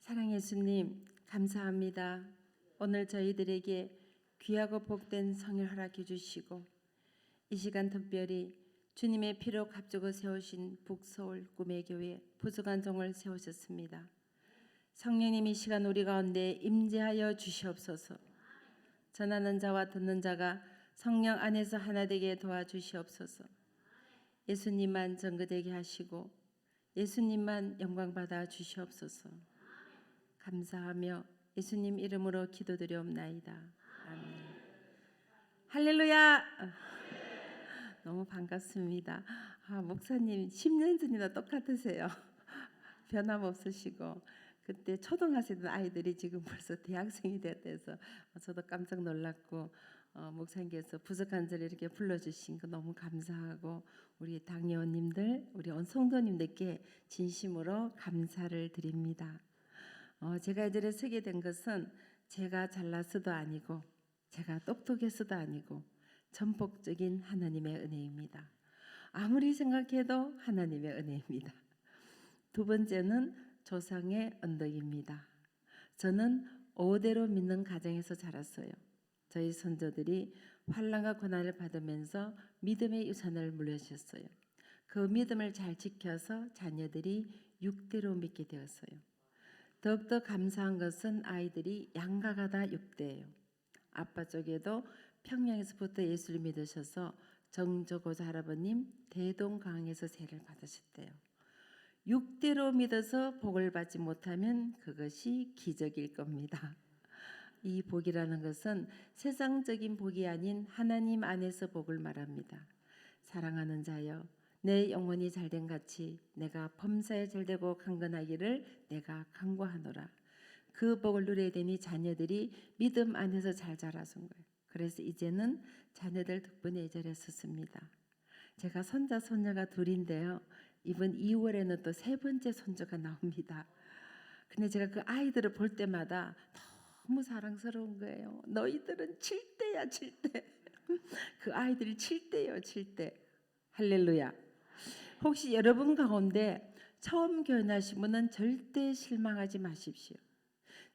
사랑 예수님, 감사합니다. 오늘 저희들에게 귀하고 복된 성일 허락해 주시고 이 시간 특별히 주님의 피로 값주고 세우신 북서울 꿈의 교회 부수관종을 세우셨습니다. 성령님 이 시간 우리 가운데 임재하여 주시옵소서. 전하는 자와 듣는 자가 성령 안에서 하나 되게 도와주시옵소서. 예수님만 전거되게 하시고 예수님만 영광 받아 주시옵소서. 감사하며 예수님 이름으로 기도드리옵나이다. 아멘. 할렐루야. 너무 반갑습니다. 목사님 10년 전이나 똑같으세요. 변함없으시고 그때 초등학생 아이들이 지금 벌써 대학생이 됐대서 저도 깜짝 놀랐고 목사님께서 부석한절 이렇게 불러주신 거 너무 감사하고 우리 당회원님들 우리 온 성도님들께 진심으로 감사를 드립니다. 제가 이 자리에 서게 된 것은 제가 잘나서도 아니고 제가 똑똑해서도 아니고 전폭적인 하나님의 은혜입니다. 아무리 생각해도 하나님의 은혜입니다. 두 번째는 조상의 언덕입니다. 저는 오대로 믿는 가정에서 자랐어요. 저희 선조들이 환난과 고난을 받으면서 믿음의 유산을 물려주셨어요. 그 믿음을 잘 지켜서 자녀들이 6대로 믿게 되었어요. 더욱더 감사한 것은 아이들이 양가가 다 6대예요. 아빠 쪽에도 평양에서부터 예수를 믿으셔서 정조고조 할아버님 대동강에서 세를 받으셨대요. 6대로 믿어서 복을 받지 못하면 그것이 기적일 겁니다. 이 복이라는 것은 세상적인 복이 아닌 하나님 안에서 복을 말합니다. 사랑하는 자여 내 영혼이 잘된 같이 내가 범사에 잘되고 강건하기를 내가 간구하노라. 그 복을 누려야 되니 자녀들이 믿음 안에서 잘 자라선 거예요. 그래서 이제는 자녀들 덕분에 이 자리에 섰습니다. 제가 손자 손녀가 둘인데요. 이번 2월에는 또 세 번째 손주가 나옵니다. 근데 제가 그 아이들을 볼 때마다 너무 사랑스러운 거예요. 너희들은 7대야 7대. 그 아이들이 7대예요 7대. 할렐루야. 혹시 여러분 가운데 처음 교인하신 분은 절대 실망하지 마십시오.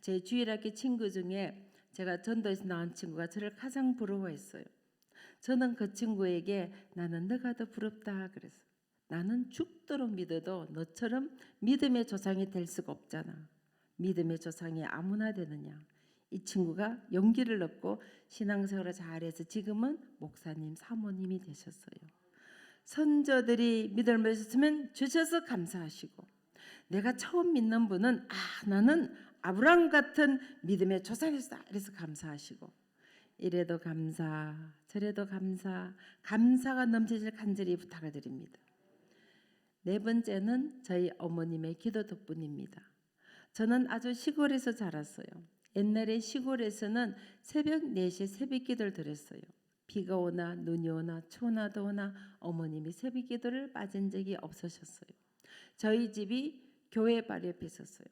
제 주일학교 친구 중에 제가 전도에서 나온 친구가 저를 가장 부러워했어요. 저는 그 친구에게 나는 너가 더 부럽다 그랬어요. 나는 죽도록 믿어도 너처럼 믿음의 조상이 될 수가 없잖아. 믿음의 조상이 아무나 되느냐. 이 친구가 용기를 얻고 신앙생활을 잘해서 지금은 목사님, 사모님이 되셨어요. 선조들이 믿음을 주셨으면 주셔서 감사하시고 내가 처음 믿는 분은 나는 아브라함 같은 믿음의 조상이었다 이래서 감사하시고 이래도 감사 저래도 감사 감사가 넘치실 간절히 부탁을 드립니다. 네 번째는 저희 어머님의 기도 덕분입니다. 저는 아주 시골에서 자랐어요. 옛날에 시골에서는 새벽 4시에 새벽 기도를 드렸어요. 비가 오나 눈이 오나 추우나 더우나 어머님이 새벽 기도를 빠진 적이 없으셨어요. 저희 집이 교회 바로 옆에 있었어요.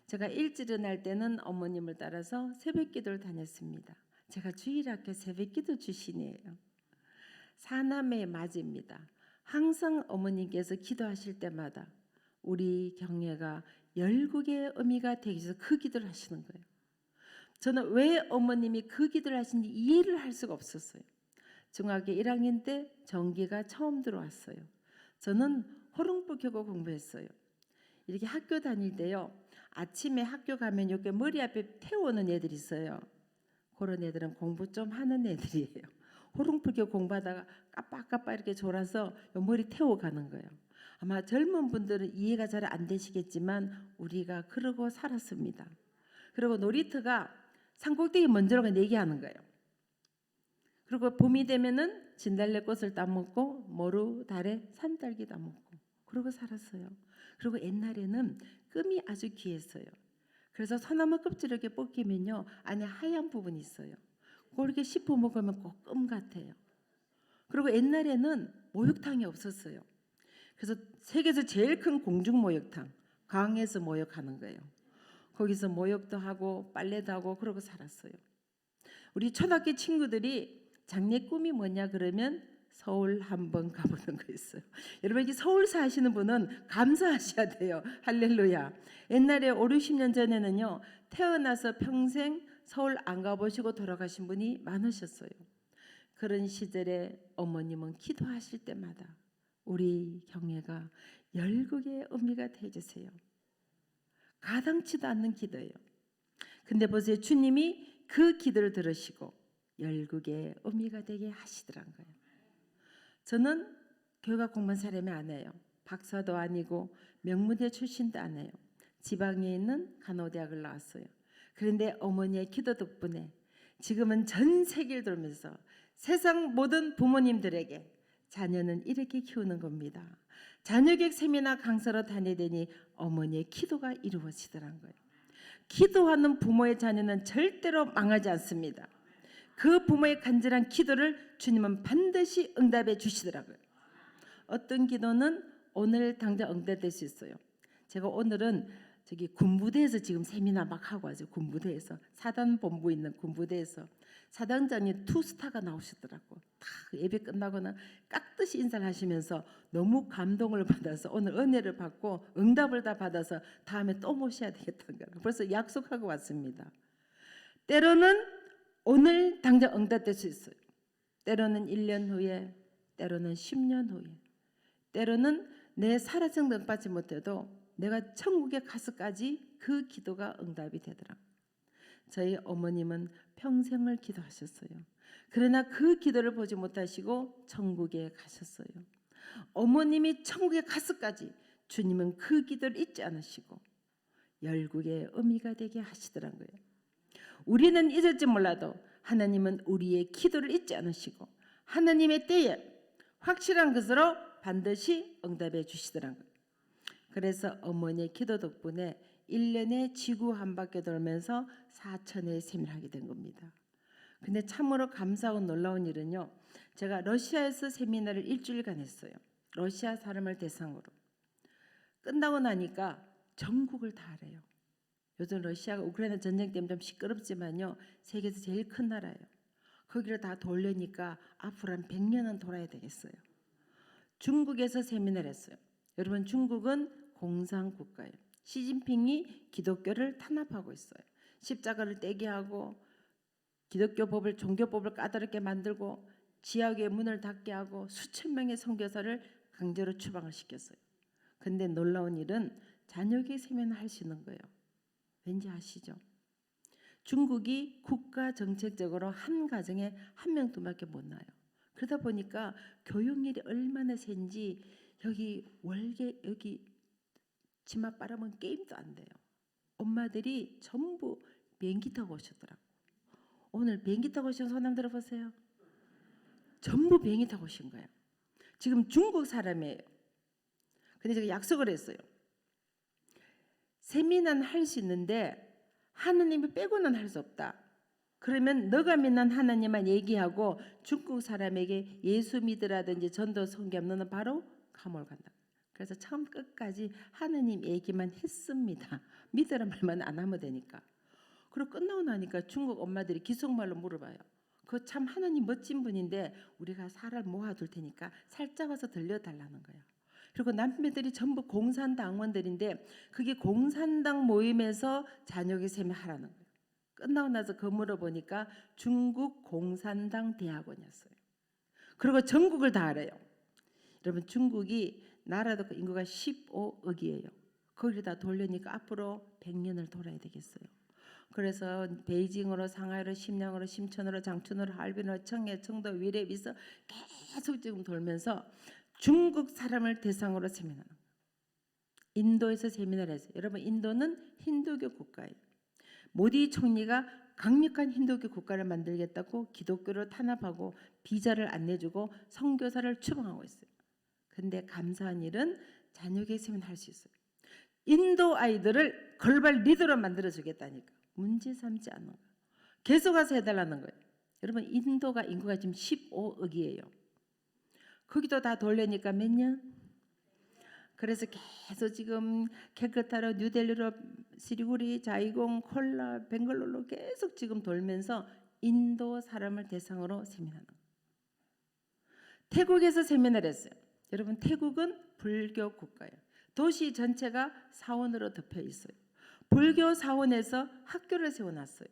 제가 일찍 일어날 때는 어머님을 따라서 새벽 기도를 다녔습니다. 제가 주일학교 새벽 기도 출신이에요. 사남매의 맞이입니다. 항상 어머님께서 기도하실 때마다 우리 경례가 열국의 의미가 되기 위해서 그 기도를 하시는 거예요. 저는 왜 어머님이 그 기도를 하시는지 이해를 할 수가 없었어요. 중학교 1학년 때 전기가 처음 들어왔어요. 저는 호롱불 켜고 공부했어요. 이렇게 학교 다닐 때요. 아침에 학교 가면 이렇게 머리 앞에 태우는 애들이 있어요. 그런 애들은 공부 좀 하는 애들이에요. 호롱불 켜고 공부하다가 까빡까빡 이렇게 졸아서 머리 태워가는 거예요. 아마 젊은 분들은 이해가 잘 안 되시겠지만 우리가 그러고 살았습니다. 그리고 놀이터가 산꼭대기 먼저로 내기하는 거예요. 그리고 봄이 되면은 진달래꽃을 따먹고 모루 달에 산딸기 따먹고 그러고 살았어요. 그리고 옛날에는 끔이 아주 귀했어요. 그래서 소나무 껍질 이렇게 벗기면요 안에 하얀 부분이 있어요. 그렇게 씹어 먹으면 꼭 끔 같아요. 그리고 옛날에는 목욕탕이 없었어요. 그래서 세계에서 제일 큰 공중 목욕탕 강에서 목욕하는 거예요. 거기서 목욕도 하고 빨래도 하고 그러고 살았어요. 우리 초등학교 친구들이 장래 꿈이 뭐냐 그러면 서울 한번 가보는 거 있어요. 여러분 이 서울 사시는 분은 감사하셔야 돼요. 할렐루야. 옛날에 5, 60년 전에는요. 태어나서 평생 서울 안 가보시고 돌아가신 분이 많으셨어요. 그런 시절에 어머님은 기도하실 때마다 우리 경애가 열국의 의미가 되어주세요. 가당치도 않는 기도예요. 근데 보세요. 주님이 그 기도를 들으시고 열국의 의미가 되게 하시더란 거예요. 저는 교회가 공부한 사람이 아니에요. 박사도 아니고 명문대 출신도 아니에요. 지방에 있는 간호대학을 나왔어요. 그런데 어머니의 기도 덕분에 지금은 전 세계를 돌면서 세상 모든 부모님들에게 자녀는 이렇게 키우는 겁니다. 자녀교육 세미나 강사로 다니더니 어머니의 기도가 이루어지더란 거예요. 기도하는 부모의 자녀는 절대로 망하지 않습니다. 그 부모의 간절한 기도를 주님은 반드시 응답해 주시더라고요. 어떤 기도는 오늘 당장 응답될 수 있어요. 제가 오늘은 저기 군부대에서 지금 세미나 막 하고 와서 군부대에서 사단 본부 있는 군부대에서 사단장님 투스타가 나오시더라고. 다 예배 끝나고는 깍듯이 인사를 하시면서 너무 감동을 받아서 오늘 은혜를 받고 응답을 다 받아서 다음에 또 모셔야 되겠다는 거예요. 벌써 약속하고 왔습니다. 때로는 오늘 당장 응답될 수 있어요. 때로는 1년 후에, 때로는 10년 후에, 때로는 내 살아생 능받지 못해도 내가 천국에 가서까지 그 기도가 응답이 되더라. 저희 어머님은 평생을 기도하셨어요. 그러나 그 기도를 보지 못하시고 천국에 가셨어요. 어머님이 천국에 가서까지 주님은 그 기도를 잊지 않으시고 열국의 의미가 되게 하시더란 거예요. 우리는 잊을지 몰라도 하나님은 우리의 기도를 잊지 않으시고 하나님의 때에 확실한 것으로 반드시 응답해 주시더란 거예요. 그래서 어머니의 기도 덕분에 1년에 지구 한 바퀴 돌면서 4천회의 세미를 하게 된 겁니다. 근데 참으로 감사하고 놀라운 일은요. 제가 러시아에서 세미나를 일주일간 했어요. 러시아 사람을 대상으로. 끝나고 나니까 전국을 다 알아요. 요즘 러시아가 우크라이나 전쟁 때문에 좀 시끄럽지만요. 세계에서 제일 큰 나라예요. 거기를 다 돌려니까 앞으로 한 100년은 돌아야 되겠어요. 중국에서 세미나를 했어요. 여러분 중국은 공산국가예요. 시진핑이 기독교를 탄압하고 있어요. 십자가를 떼게 하고 기독교 법을 종교법을 까다롭게 만들고 지하교회 문을 닫게 하고 수천 명의 선교사를 강제로 추방을 시켰어요. 근데 놀라운 일은 자녀교육 세미나 할 수 있는 거예요. 왠지 아시죠? 중국이 국가 정책적으로 한 가정에 한 명 두 명밖에 못 낳아요. 그러다 보니까 교육열이 얼마나 센지 여기 월계 여기 치마 빨아면 게임도 안 돼요. 엄마들이 전부 비행기 타고 오셨더라고. 오늘 비행기 타고 오신 손 한번 들어보세요. 전부 비행기 타고 오신 거예요. 지금 중국 사람이에요. 근데 제가 약속을 했어요. 세미나는 할 수 있는데 하느님이 빼고는 할 수 없다. 그러면 너가 믿는 하나님만 얘기하고 중국 사람에게 예수 믿으라든지 전도 선교하면 너는 바로 감옥을 간다. 그래서 처음 끝까지 하느님 얘기만 했습니다. 믿으란 말만 안 하면 되니까. 그리고 끝나고 나니까 중국 엄마들이 기속말로 물어봐요. 그 참 하느님 멋진 분인데 우리가 사람 모아둘 테니까 살짝 와서 들려달라는 거예요. 그리고 남편들이 전부 공산당원들인데 그게 공산당 모임에서 자녀교육 세미나 하라는 거예요. 끝나고 나서 그 물어보니까 중국 공산당 대학원이었어요. 그리고 전국을 다 알아요. 여러분 중국이 나라도 인구가 15억이에요. 거기를 다 돌려니까 앞으로 100년을 돌아야 되겠어요. 그래서 베이징으로 상하이로 심양으로 심천으로 장춘으로 할빈으로 청해 청도 위례 위서 계속 지금 돌면서 중국 사람을 대상으로 세미나를 합니다. 인도에서 세미나를 했어요. 여러분 인도는 힌두교 국가예요. 모디 총리가 강력한 힌두교 국가를 만들겠다고 기독교를 탄압하고 비자를 안 내주고 선교사를 추방하고 있어요. 근데 감사한 일은 자녀교육 세미나 할 수 있어요. 인도 아이들을 글로벌 리더로 만들어주겠다니까 문제 삼지 않는 거예요. 계속 와서 해달라는 거예요. 여러분 인도가 인구가 지금 15억이에요. 거기도 다 돌려니까 몇 년? 그래서 계속 지금 캘커타로 뉴델리로 시리구리 자이공 콜라 벵글로로 계속 지금 돌면서 인도 사람을 대상으로 세미나하는 거예요. 태국에서 세미나를 했어요. 여러분 태국은 불교 국가예요. 도시 전체가 사원으로 덮여 있어요. 불교 사원에서 학교를 세워놨어요.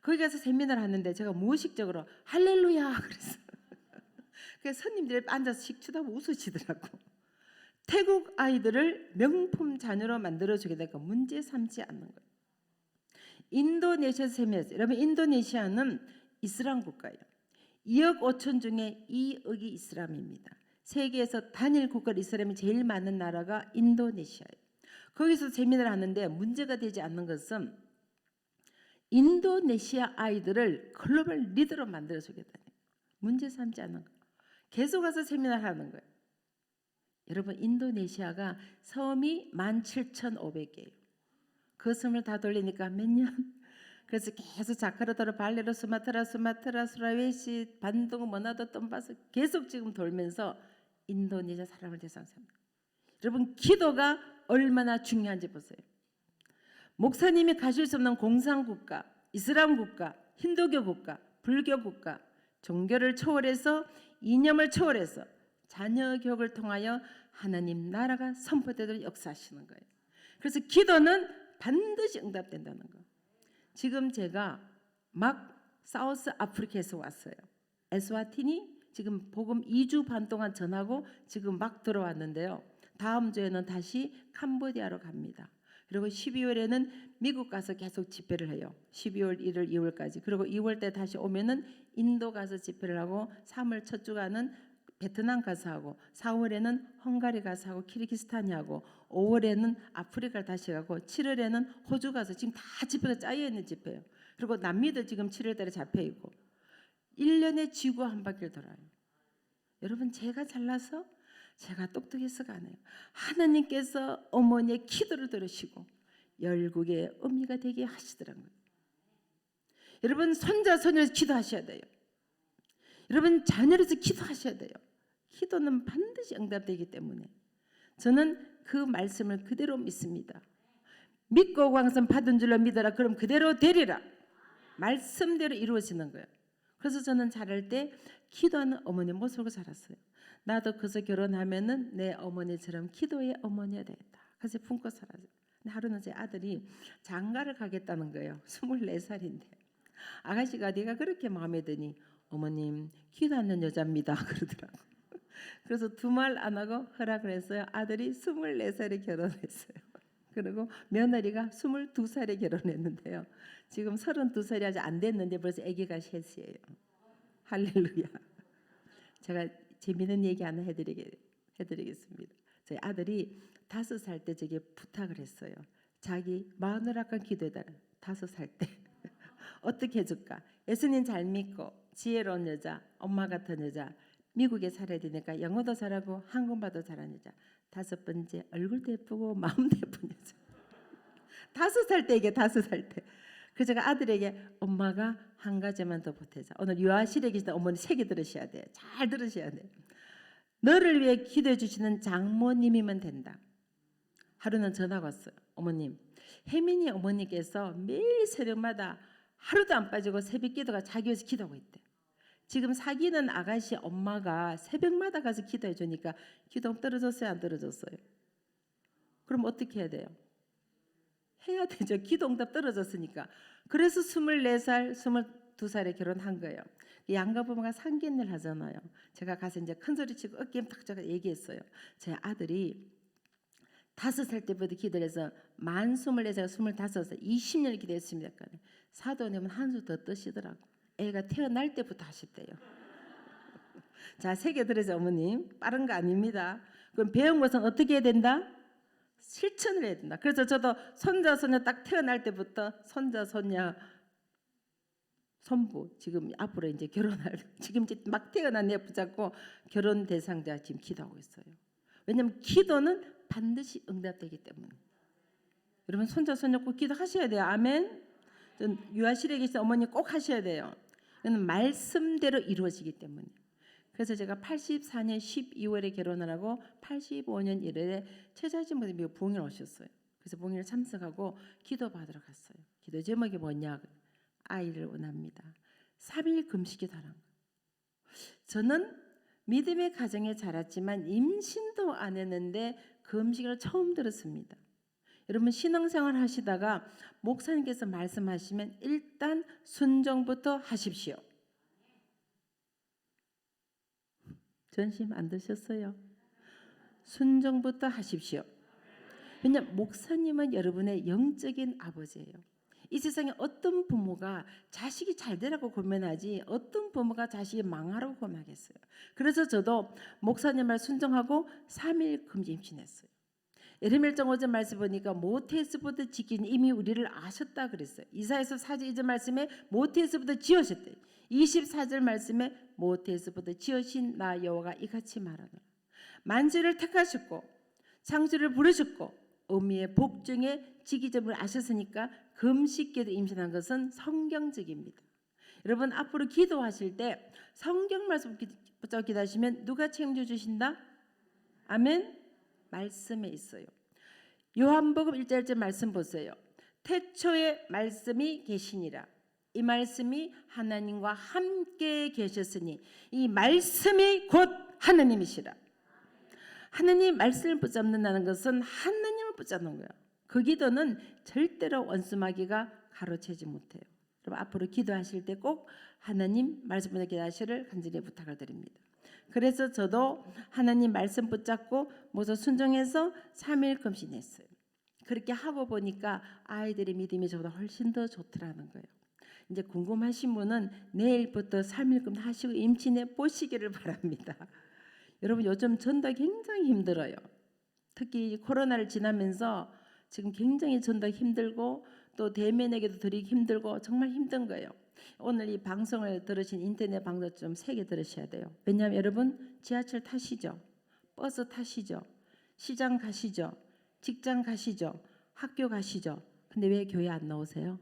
거기 가서 세미나를 하는데 제가 무의식적으로 할렐루야 그랬어요. 그래서 손님들이 앉아서 식추다고 웃으시더라고. 태국 아이들을 명품 자녀로 만들어주게 되니까 문제 삼지 않는 거예요. 인도네시아 세미나에서 여러분 인도네시아는 이슬람 국가예요. 2억 5천 중에 2억이 이슬람입니다. 세계에서 단일 국가로 이슬람이 제일 많은 나라가 인도네시아예요. 거기서 세미나를 하는데 문제가 되지 않는 것은 인도네시아 아이들을 글로벌 리더로 만들어주겠다는 문제 삼지 않는 거예요. 계속 가서 세미나를 하는 거예요. 여러분 인도네시아가 섬이 17,500개예요. 그 섬을 다 돌리니까 몇 년? 그래서 계속 자카르타로 발레로 수마트라, 수라웨시, 반동, 머나도, 톰바스 계속 지금 돌면서 인도네시아 사람을 대상합니다. 여러분 기도가 얼마나 중요한지 보세요. 목사님이 가실 수 없는 공산국가, 이슬람 국가, 힌두교 국가, 불교 국가, 종교를 초월해서 이념을 초월해서 자녀 교육을 통하여 하나님 나라가 선포되도록 역사하시는 거예요. 그래서 기도는 반드시 응답된다는 거. 지금 제가 막 사우스 아프리카에서 왔어요. 에스와티니 지금 복음 2주 반 동안 전하고 지금 막 들어왔는데요. 다음 주에는 다시 캄보디아로 갑니다. 그리고 12월에는 미국 가서 계속 집회를 해요. 12월 1월 2월까지. 그리고 2월 때 다시 오면은 인도 가서 집회를 하고 3월 첫 주간은 베트남 가서 하고 4월에는 헝가리 가서 하고 키르기스탄이 하고 5월에는 아프리카를 다시 가고 7월에는 호주 가서 지금 다 집회가 짜여 있는 집회예요. 그리고 남미도 지금 7월 달에 잡혀 있고 1년에 지구 한 바퀴를 돌아요. 여러분 제가 잘나서 제가 똑똑해서가 아니에요. 하나님께서 어머니의 기도를 들으시고 열국의 어미가 되게 하시더라고요. 여러분 손자 손녀에서 기도하셔야 돼요. 여러분 자녀로서 기도하셔야 돼요. 기도는 반드시 응답되기 때문에 저는 그 말씀을 그대로 믿습니다. 믿고 광선 받은 줄로 믿어라. 그럼 그대로 되리라. 말씀대로 이루어지는 거예요. 그래서 저는 자랄 때 기도하는 어머니 모습으로 자랐어요. 나도 그래서 결혼하면은 내 어머니처럼 기도의 어머니가 되겠다. 그래서 품고 살았어요. 하루는 제 아들이 장가를 가겠다는 거예요. 24살인데 아가씨가 네가 그렇게 마음에 드니 어머님 기도하는 여자입니다 그러더라고. 그래서 두 말 안 하고 허락을 했어요. 아들이 24살에 결혼했어요. 그리고 며느리가 22살에 결혼했는데요. 지금 32살이 아직 안 됐는데 벌써 아기가 셋이에요. 할렐루야. 제가 재미있는 얘기 하나 해드리겠습니다. 저희 아들이 5살 때 제게 부탁을 했어요. 자기 마누라가 기도해달라. 5살 때 어떻게 해줄까? 예수님 잘 믿고 지혜로운 여자, 엄마 같은 여자, 미국에 살아야 되니까 영어도 잘하고 한국말도 잘하는 여자. 5번째 얼굴도 예쁘고 마음도 예쁜 여자. 5살 때 이게 5살 때. 그래서 제가 아들에게 엄마가 한 가지만 더 보태자. 오늘 유아실에 계신 어머니 세게 들으셔야 돼요. 잘 들으셔야 돼요. 너를 위해 기도해 주시는 장모님이면 된다. 하루는 전화가 왔어요. 어머님, 혜민이 어머니께서 매일 새벽마다 하루도 안 빠지고 새벽 기도가 자기 위해서 기도하고 있대. 지금 사귀는 아가씨 엄마가 새벽마다 가서 기도해 주니까 기도 떨어졌어요? 안 떨어졌어요? 그럼 어떻게 해야 돼요? 해야 되죠. 기도 응답 떨어졌으니까. 그래서 24살, 22살에 결혼한 거예요. 양가부모가 상견례를 하잖아요. 제가 가서 이제 큰 소리 치고 어깨 탁 잡아 얘기했어요. 제 아들이 5살 때부터 기도를 해서 만 24살, 25살, 20년을 기도했습니다. 사도님은 한 수 더 뜨시더라고. 애가 태어날 때부터 하셨대요. 자, 세게 들으세요, 어머님. 빠른 거 아닙니다. 그럼 배운 것은 어떻게 해야 된다? 실천을 해야 된다. 그래서 저도 손자, 손녀 딱 태어날 때부터 손자, 손녀, 손부 지금 앞으로 이제 결혼할 지금 이제 막 태어난 애 붙잡고 결혼 대상자 지금 기도하고 있어요. 왜냐하면 기도는 반드시 응답되기 때문에. 여러분 손자, 손녀 꼭 기도하셔야 돼요. 아멘. 전 유아실에 계신 어머니 꼭 하셔야 돼요. 이거는 말씀대로 이루어지기 때문에. 그래서 제가 84년 12월에 결혼을 하고 85년 1월에 최자진 분이 미국 부흥회 오셨어요. 그래서 부흥회를 참석하고 기도 받으러 갔어요. 기도 제목이 뭐냐? 아이를 원합니다. 3일 금식이 다란 거예요. 저는 믿음의 가정에 자랐지만 임신도 안 했는데 금식을 처음 들었습니다. 여러분 신앙생활 하시다가 목사님께서 말씀하시면 일단 순종부터 하십시오. 전심 안 드셨어요? 순종부터 하십시오. 왜냐하면 목사님은 여러분의 영적인 아버지예요. 이 세상에 어떤 부모가 자식이 잘 되라고 고민하지 어떤 부모가 자식이 망하라고 고민하겠어요. 그래서 저도 목사님 말 순종하고 3일 금지 임신했어요. 예레미야 1.5절 말씀 보니까 모태에서부터 지킨 이미 우리를 아셨다 그랬어요. 이사야서 4절 2절 말씀에 모태에서부터 지으셨대. 24절 말씀에 모태에서부터 지으신 나 여호와가 이같이 말하노라. 만주를 택하셨고 창조를 부르셨고 어미의 복중에 지기점을 아셨으니까 금식기도 임신한 것은 성경적입니다. 여러분 앞으로 기도하실 때 성경 말씀 붙잡고 기도하시면 누가 책임져 주신다? 아멘. 말씀에 있어요. 요한복음 1절 1절 말씀 보세요. 태초에 말씀이 계시니라. 이 말씀이 하나님과 함께 계셨으니 이 말씀이 곧 하나님이시라. 하나님 말씀을 붙잡는다는 것은 하나님을 붙잡는 거예요. 그 기도는 절대로 원수마귀가 가로채지 못해요. 여러분 앞으로 기도하실 때 꼭 하나님 말씀 붙잡고 기도하시를 간절히 부탁을 드립니다. 그래서 저도 하나님 말씀 붙잡고 모두 순종해서 3일 금신했어요. 그렇게 하고 보니까 아이들의 믿음이 저보다 훨씬 더 좋더라는 거예요. 이제 궁금하신 분은 내일부터 3일 금 하시고 임신해 보시기를 바랍니다. 여러분 요즘 전도 굉장히 힘들어요. 특히 코로나를 지나면서 지금 굉장히 전도 힘들고 또 대면에게도 드리기 힘들고 정말 힘든 거예요. 오늘 이 방송을 들으신 인터넷 방송 좀 세게 들으셔야 돼요. 왜냐하면 여러분 지하철 타시죠, 버스 타시죠, 시장 가시죠, 직장 가시죠, 학교 가시죠. 근데 왜 교회 안 나오세요?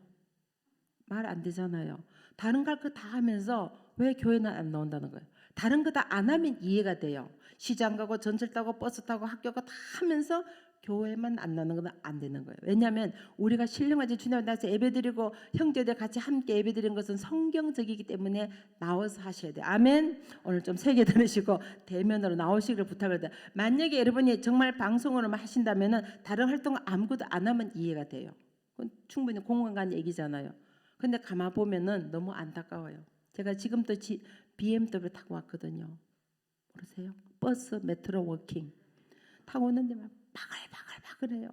말 안 되잖아요. 다른 걸 다 하면서 왜 교회는 안 나온다는 거예요. 다른 거 다 안 하면 이해가 돼요. 시장 가고 전철 타고 버스 타고 학교 가 다 하면서 교회만 안 나오는 건 안 되는 거예요. 왜냐하면 우리가 신령하지 주님 나서 예배드리고 형제들 같이 함께 예배드리는 것은 성경적이기 때문에 나와서 하셔야 돼요. 아멘. 오늘 좀 세게 들으시고 대면으로 나오시기를 부탁을 드려요. 만약에 여러분이 정말 방송으로만 하신다면 다른 활동 아무것도 안 하면 이해가 돼요. 그건 충분히 공감 간 얘기잖아요. 근데 가만 보면은 너무 안타까워요. 제가 지금도 BMW 타고 왔거든요. 모르세요? 버스, 메트로 워킹 타고 오는데 막 바글바글바글해요.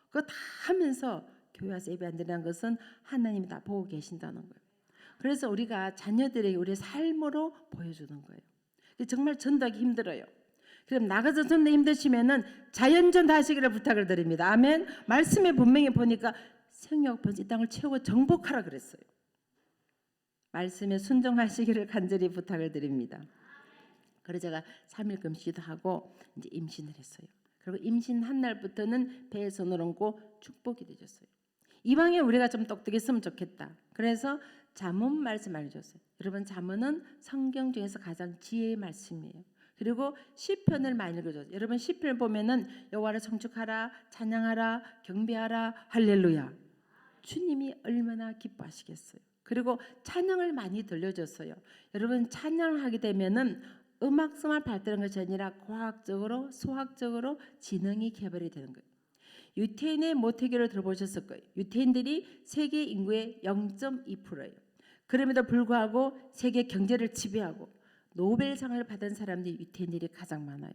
그거 다 하면서 교회 와서 예배 안 드리는 것은 하나님이 다 보고 계신다는 거예요. 그래서 우리가 자녀들에게 우리의 삶으로 보여주는 거예요. 정말 전도하기 힘들어요. 그럼 나가서 전도 힘드시면은 자연전도 하시기를 부탁을 드립니다. 아멘. 말씀에 분명히 보니까 생육 번지 땅을 채우고 정복하라 그랬어요. 말씀에 순종하시기를 간절히 부탁을 드립니다. 그래서 제가 3일 금식도 하고 이제 임신을 했어요. 그리고 임신한 날부터는 배에 손을 얹고 축복이 되셨어요. 이방에 우리가 좀 똑똑했으면 좋겠다. 그래서 잠언 말씀 알려줬어요. 여러분 잠언은 성경 중에서 가장 지혜의 말씀이에요. 그리고 시편을 많이 읽어줘요. 여러분 시편을 보면은 여호와를 송축하라, 찬양하라, 경배하라, 할렐루야. 주님이 얼마나 기뻐하시겠어요. 그리고 찬양을 많이 들려줬어요. 여러분 찬양을 하게 되면은 음악성을 발달하는 것이 아니라 과학적으로 수학적으로 지능이 개발이 되는 거예요. 유태인의 모태교를 들어보셨을 거예요. 유태인들이 세계 인구의 0.2%예요. 그럼에도 불구하고 세계 경제를 지배하고 노벨상을 받은 사람들이 유태인들이 가장 많아요.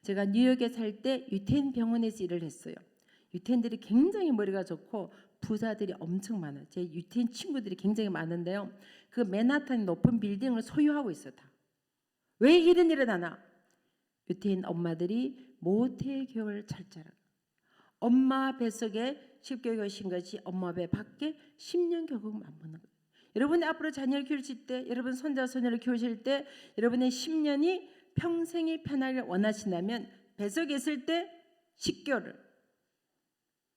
제가 뉴욕에 살 때 유태인 병원에서 일을 했어요. 유태인들이 굉장히 머리가 좋고 부자들이 엄청 많아요. 제 유태인 친구들이 굉장히 많은데요. 그 맨하탄 높은 빌딩을 소유하고 있어요. 다. 왜 이런 일이 나나? 유태인 엄마들이 모태교를 철저하라. 엄마 뱃속에 10개월 신 것이 엄마 배 밖에 10년 교육 맞는 거예요. 여러분이 앞으로 자녀를 키우실 때, 여러분 손자 손녀를 키우실 때 여러분의 10년이 평생이 편하길 원하신다면 뱃속에 있을 때 10개월을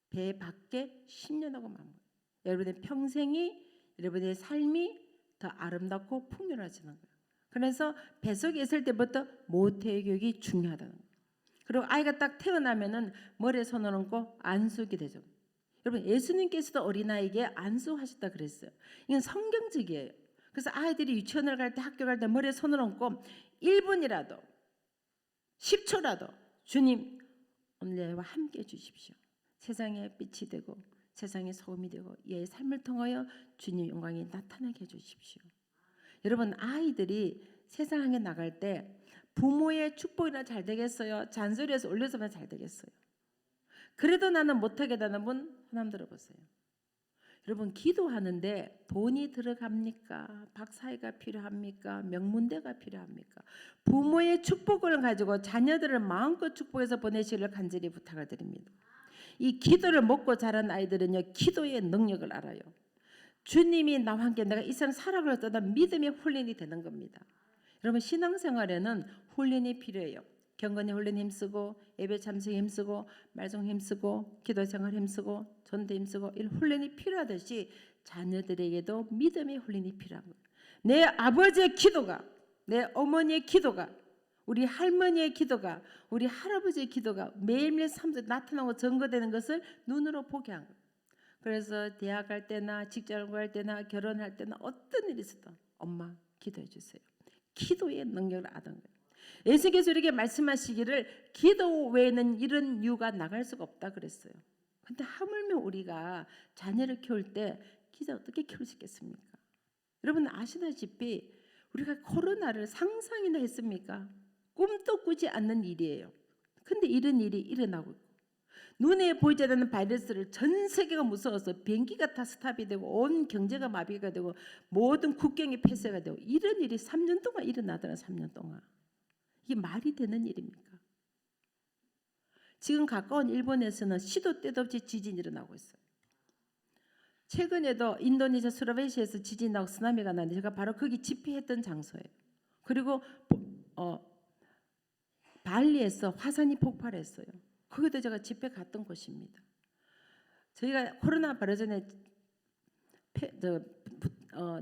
배 밖에 10년하고 맞는 거예요. 여러분의 평생이 여러분의 삶이 더 아름답고 풍요로워지는 거예요. 그래서 뱃속에 있을 때부터 모태교육이 중요하다는 거예요. 그리고 아이가 딱 태어나면은 머리에 손을 얹고 안수하게 되죠. 여러분 예수님께서도 어린아이에게 안수하셨다 그랬어요. 이건 성경적이에요. 그래서 아이들이 유치원을 갈 때 학교 갈 때 머리에 손을 얹고 1분이라도 10초라도 주님 오늘 나와 함께 해주십시오. 세상에 빛이 되고 세상의 소금이 되고 얘의 삶을 통하여 주님 영광이 나타나게 해주십시오. 여러분, 아이들이 세상에 나갈 때 부모의 축복이나 잘 되겠어요? 잔소리해서 올려서만 잘 되겠어요? 그래도 나는 못하겠다는 분 하나 들어보세요. 여러분, 기도하는데 돈이 들어갑니까? 박사회가 필요합니까? 명문대가 필요합니까? 부모의 축복을 가지고 자녀들을 마음껏 축복해서 보내시기를 간절히 부탁을 드립니다. 이 기도를 먹고 자란 아이들은요, 기도의 능력을 알아요. 주님이 나와 함께 내가 이 세상 살아가려 떠다 믿음의 훈련이 되는 겁니다. 여러분, 신앙생활에는 훈련이 필요해요. 경건의 훈련 힘쓰고, 예배 참석 힘쓰고, 말씀 힘쓰고, 기도생활 힘쓰고, 전도 힘쓰고, 이런 훈련이 필요하듯이 자녀들에게도 믿음의 훈련이 필요한 거예요. 내 아버지의 기도가, 내 어머니의 기도가, 우리 할머니의 기도가, 우리 할아버지의 기도가 매일매일 삶에 나타나고 증거되는 것을 눈으로 보게 한 거예요. 그래서 대학 갈 때나 직장을 구할 때나 결혼할 때나 어떤 일이 있어도 엄마 기도해 주세요. 기도의 능력을 아는 거예요. 예수께서 이렇게 말씀하시기를 기도 외에는 이런 이유가 나갈 수가 없다 그랬어요. 근데 하물며 우리가 자녀를 키울 때 기도 어떻게 키울 수 있겠습니까? 여러분 아시다시피 우리가 코로나를 상상이나 했습니까? 꿈도 꾸지 않는 일이에요. 근데 이런 일이 일어나고 있고, 눈에 보이지 않는 바이러스를 전 세계가 무서워서 비행기가 다 스탑이 되고 온 경제가 마비가 되고 모든 국경이 폐쇄가 되고 이런 일이 3년 동안 일어나더라. 3년 동안. 이게 말이 되는 일입니까? 지금 가까운 일본에서는 시도 때도 없이 지진이 일어나고 있어요. 최근에도 인도네시아 수라베시에서 지진이 나고 쓰나미가 나는데 제가 바로 거기 집회했던 장소예요. 그리고 발리에서 화산이 폭발했어요. 거기도 제가 집회 갔던 곳입니다. 저희가 코로나 바로 전에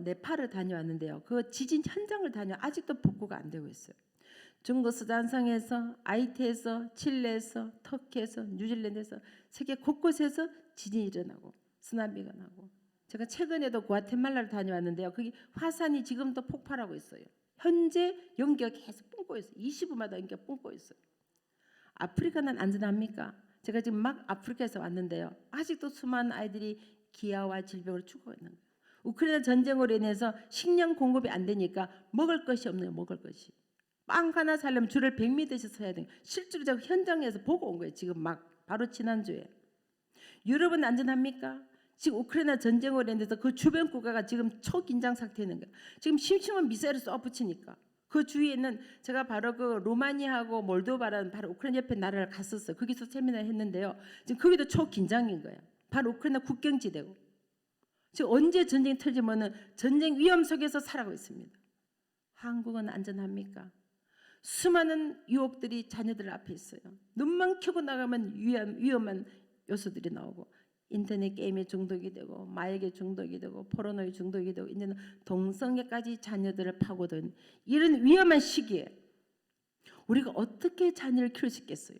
네팔을 다녀왔는데요. 그 지진 현장을 아직도 복구가 안 되고 있어요. 중국 스잔성에서, 아이티에서, 칠레에서, 터키에서, 뉴질랜드에서 세계 곳곳에서 지진이 일어나고 쓰나미가 나고, 제가 최근에도 과테말라를 다녀왔는데요. 거기 화산이 지금도 폭발하고 있어요. 현재 연기가 계속 뿜고 있어요. 20분마다 연기가 뿜고 있어요. 아프리카는 안전합니까? 제가 지금 막 아프리카에서 왔는데요. 아직도 수많은 아이들이 기아와 질병으로 죽고 있는 거예요. 우크라이나 전쟁으로 인해서 식량 공급이 안 되니까 먹을 것이 없네요. 먹을 것이. 빵 하나 사려면 줄을 100m씩 서야 돼요. 실제로 제가 현장에서 보고 온 거예요. 지금 막 바로 지난주에. 유럽은 안전합니까? 지금 우크라이나 전쟁으로 인해서 그 주변 국가가 지금 초긴장 상태에 있는 거예요. 지금 심심한 미사일을 쏘아붙이니까. 그 주위에 있는 제가 바로 그 루마니아하고 몰도바라는 바로 우크라이나 옆에 나라를 갔었어요. 거기서 세미나를 했는데요. 지금 거기도 초긴장인 거예요. 바로 우크라이나 국경지대고. 지금 언제 전쟁이 터지면은 전쟁 위험 속에서 살아가고 있습니다. 한국은 안전합니까? 수많은 유혹들이 자녀들 앞에 있어요. 눈만 켜고 나가면 위험한 요소들이 나오고, 인터넷 게임에 중독이 되고, 마약에 중독이 되고, 포르노에 중독이 되고, 이제는 동성애까지 자녀들을 파고든 이런 위험한 시기에 우리가 어떻게 자녀를 키울 수 있겠어요?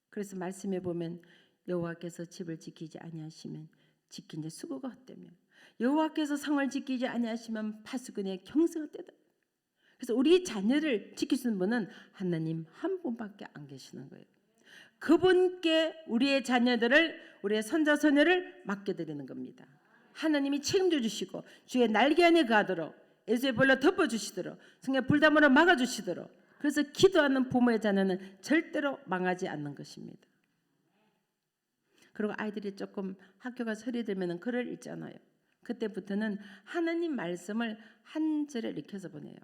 그래서 말씀해 보면 여호와께서 집을 지키지 아니하시면 지킨 자 수고가 헛되며, 여호와께서 성을 지키지 아니하시면 파수꾼의 경성이 헛되다. 그래서 우리 자녀를 지킬 수 있는 분은 하나님 한 분밖에 안 계시는 거예요. 그분께 우리의 자녀들을, 우리의 손자손녀를 맡겨드리는 겁니다. 하나님이 책임져 주시고 주의 날개 안에 가도록, 에서의 볼로 덮어주시도록, 성의 불담으로 막아주시도록. 그래서 기도하는 부모의 자녀는 절대로 망하지 않는 것입니다. 그리고 아이들이 조금 학교가 설이 들면 글을 읽잖아요. 그때부터는 하나님 말씀을 한 절에 읽혀서 보내요.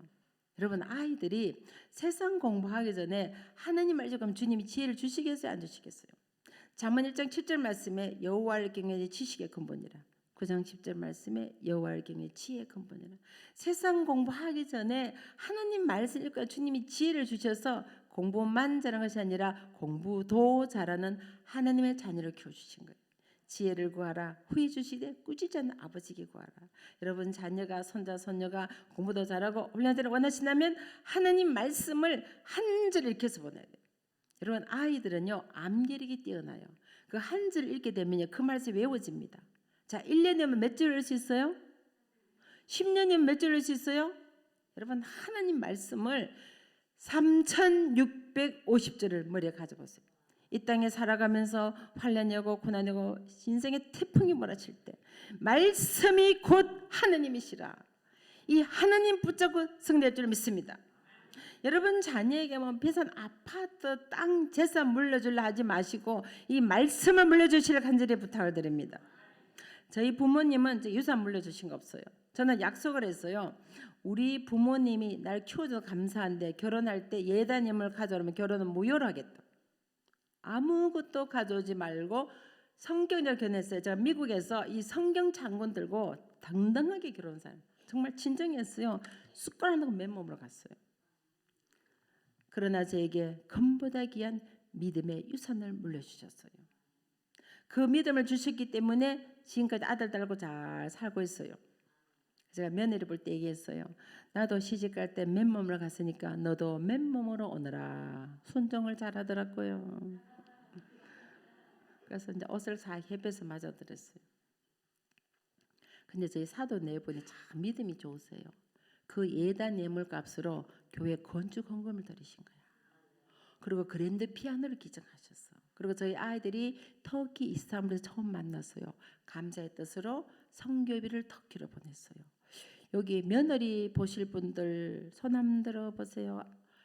여러분, 아이들이 세상 공부하기 전에 하나님 말씀 그럼 주님이 지혜를 주시겠어요? 안 주시겠어요? 잠언 1장 7절 말씀에 여호와를 경외하는 지식의 근본이라. 9장 10절 말씀에 여호와를 경외하는 지혜의 근본이라. 세상 공부하기 전에 하나님 말씀 읽고 주님이 지혜를 주셔서 공부만 잘하는 것이 아니라 공부도 잘하는 하나님의 자녀를 키워주신 거예요. 지혜를 구하라. 후히 주시되 꾸짖지 않는 아버지께 구하라. 여러분 자녀가, 손자, 손녀가 공부도 잘하고 훈련대로 원하신다면 하나님 말씀을 한 절 읽혀서 보내야 돼요. 여러분 아이들은요 암기력이 뛰어나요. 그 한 절 읽게 되면요 그 말씀이 외워집니다. 자, 1년이면 몇 절 읽을 수 있어요? 10년이면 몇 절 읽을 수 있어요? 여러분 하나님 말씀을 3650절을 머리에 가져보세요. 이 땅에 살아가면서 환난이고 고난이고 인생의 태풍이 몰아칠 때 말씀이 곧 하느님이시라. 이 하나님 붙잡고 승리할 줄 믿습니다. 여러분 자녀에게 뭐 비싼 아파트, 땅, 재산 물려주려 하지 마시고 이 말씀을 물려주시길 간절히 부탁을 드립니다. 저희 부모님은 유산 물려주신 거 없어요. 저는 약속을 했어요. 우리 부모님이 날 키워줘서 감사한데 결혼할 때 예단임을 가져오면 결혼은 무효로 하겠다. 아무것도 가져오지 말고 성경을 견했어요. 제가 미국에서 이 성경 장군 들고 당당하게 결혼한 사람. 정말 진정했어요. 숟가락하고 맨몸으로 갔어요. 그러나 저에게 금보다 귀한 믿음의 유산을 물려주셨어요. 그 믿음을 주셨기 때문에 지금까지 아들 달고 잘 살고 있어요. 제가 며느리 볼 때 얘기했어요. 나도 시집갈 때 맨몸으로 갔으니까 너도 맨몸으로 오너라. 순종을 잘하더라고요. 그래서 이제 옷을 싹 협에서 맞아드렸어요. 근데 저희 사도 네 분이 참 믿음이 좋으세요. 그 예단 예물값으로 교회 건축 헌금을 드리신 거야. 그리고 그랜드 피아노를 기증하셨어. 그리고 저희 아이들이 터키 이스탄불에서 처음 만났어요. 감사의 뜻으로 성교비를 터키로 보냈어요. 여기 며느리 보실 분들 손 한번 들어보세요.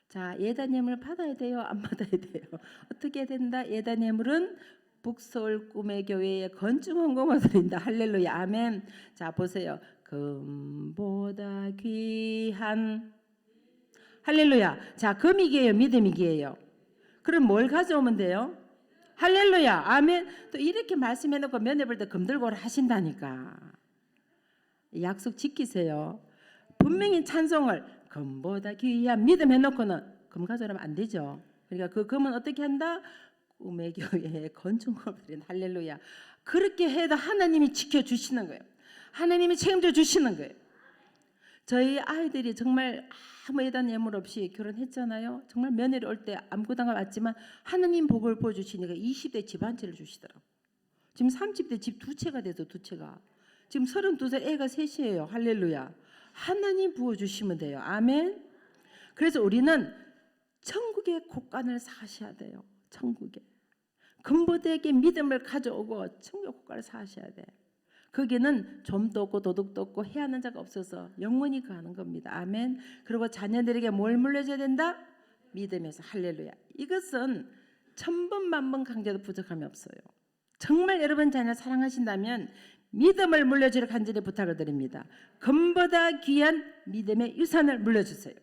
자, 예단 예물 받아야 돼요? 안 받아야 돼요? 어떻게 해야 된다? 예단 예물은 북서울 꿈의 교회에 건축 헌금을 드린다. 할렐루야, 아멘. 자, 보세요. 금보다 귀한 할렐루야. 자, 금이기예요, 믿음이기예요? 그럼 뭘 가져오면 돼요? 할렐루야, 아멘. 또 이렇게 말씀해놓고 며느리 볼 때 금 들고 오라 하신다니까. 약속 지키세요. 분명히 찬송을 금보다 귀한 믿음 해놓고는 금 가져오면 안 되죠. 그러니까 그 금은 어떻게 한다? 꿈의 교회에 건축을 드린 할렐루야. 그렇게 해도 하나님이 지켜주시는 거예요. 하나님이 책임져 주시는 거예요. 저희 아이들이 정말 아무 예단 예물 없이 결혼했잖아요. 정말 며느리 올 때 아무것도 왔지만 하나님 복을 보여주시니까 20대 집 한 채를 주시더라고. 지금 30대 집 두 채가 돼서 두 채가. 지금 32살 애가 셋이에요. 할렐루야. 하나님 부어주시면 돼요. 아멘. 그래서 우리는 천국의 곳간을 사셔야 돼요. 천국에. 금보대에게 믿음을 가져오고 천국의 곳간을 사셔야 돼. 거기는 좀도 없고 도둑도 없고 해하는 자가 없어서 영원히 거하는 겁니다. 아멘. 그리고 자녀들에게 뭘 물려줘야 된다? 믿음에서. 할렐루야. 이것은 천번 만번 강조도 부족함이 없어요. 정말 여러분 자녀 사랑하신다면 믿음을 물려주려 간절히 부탁을 드립니다. 금보다 귀한 믿음의 유산을 물려주세요.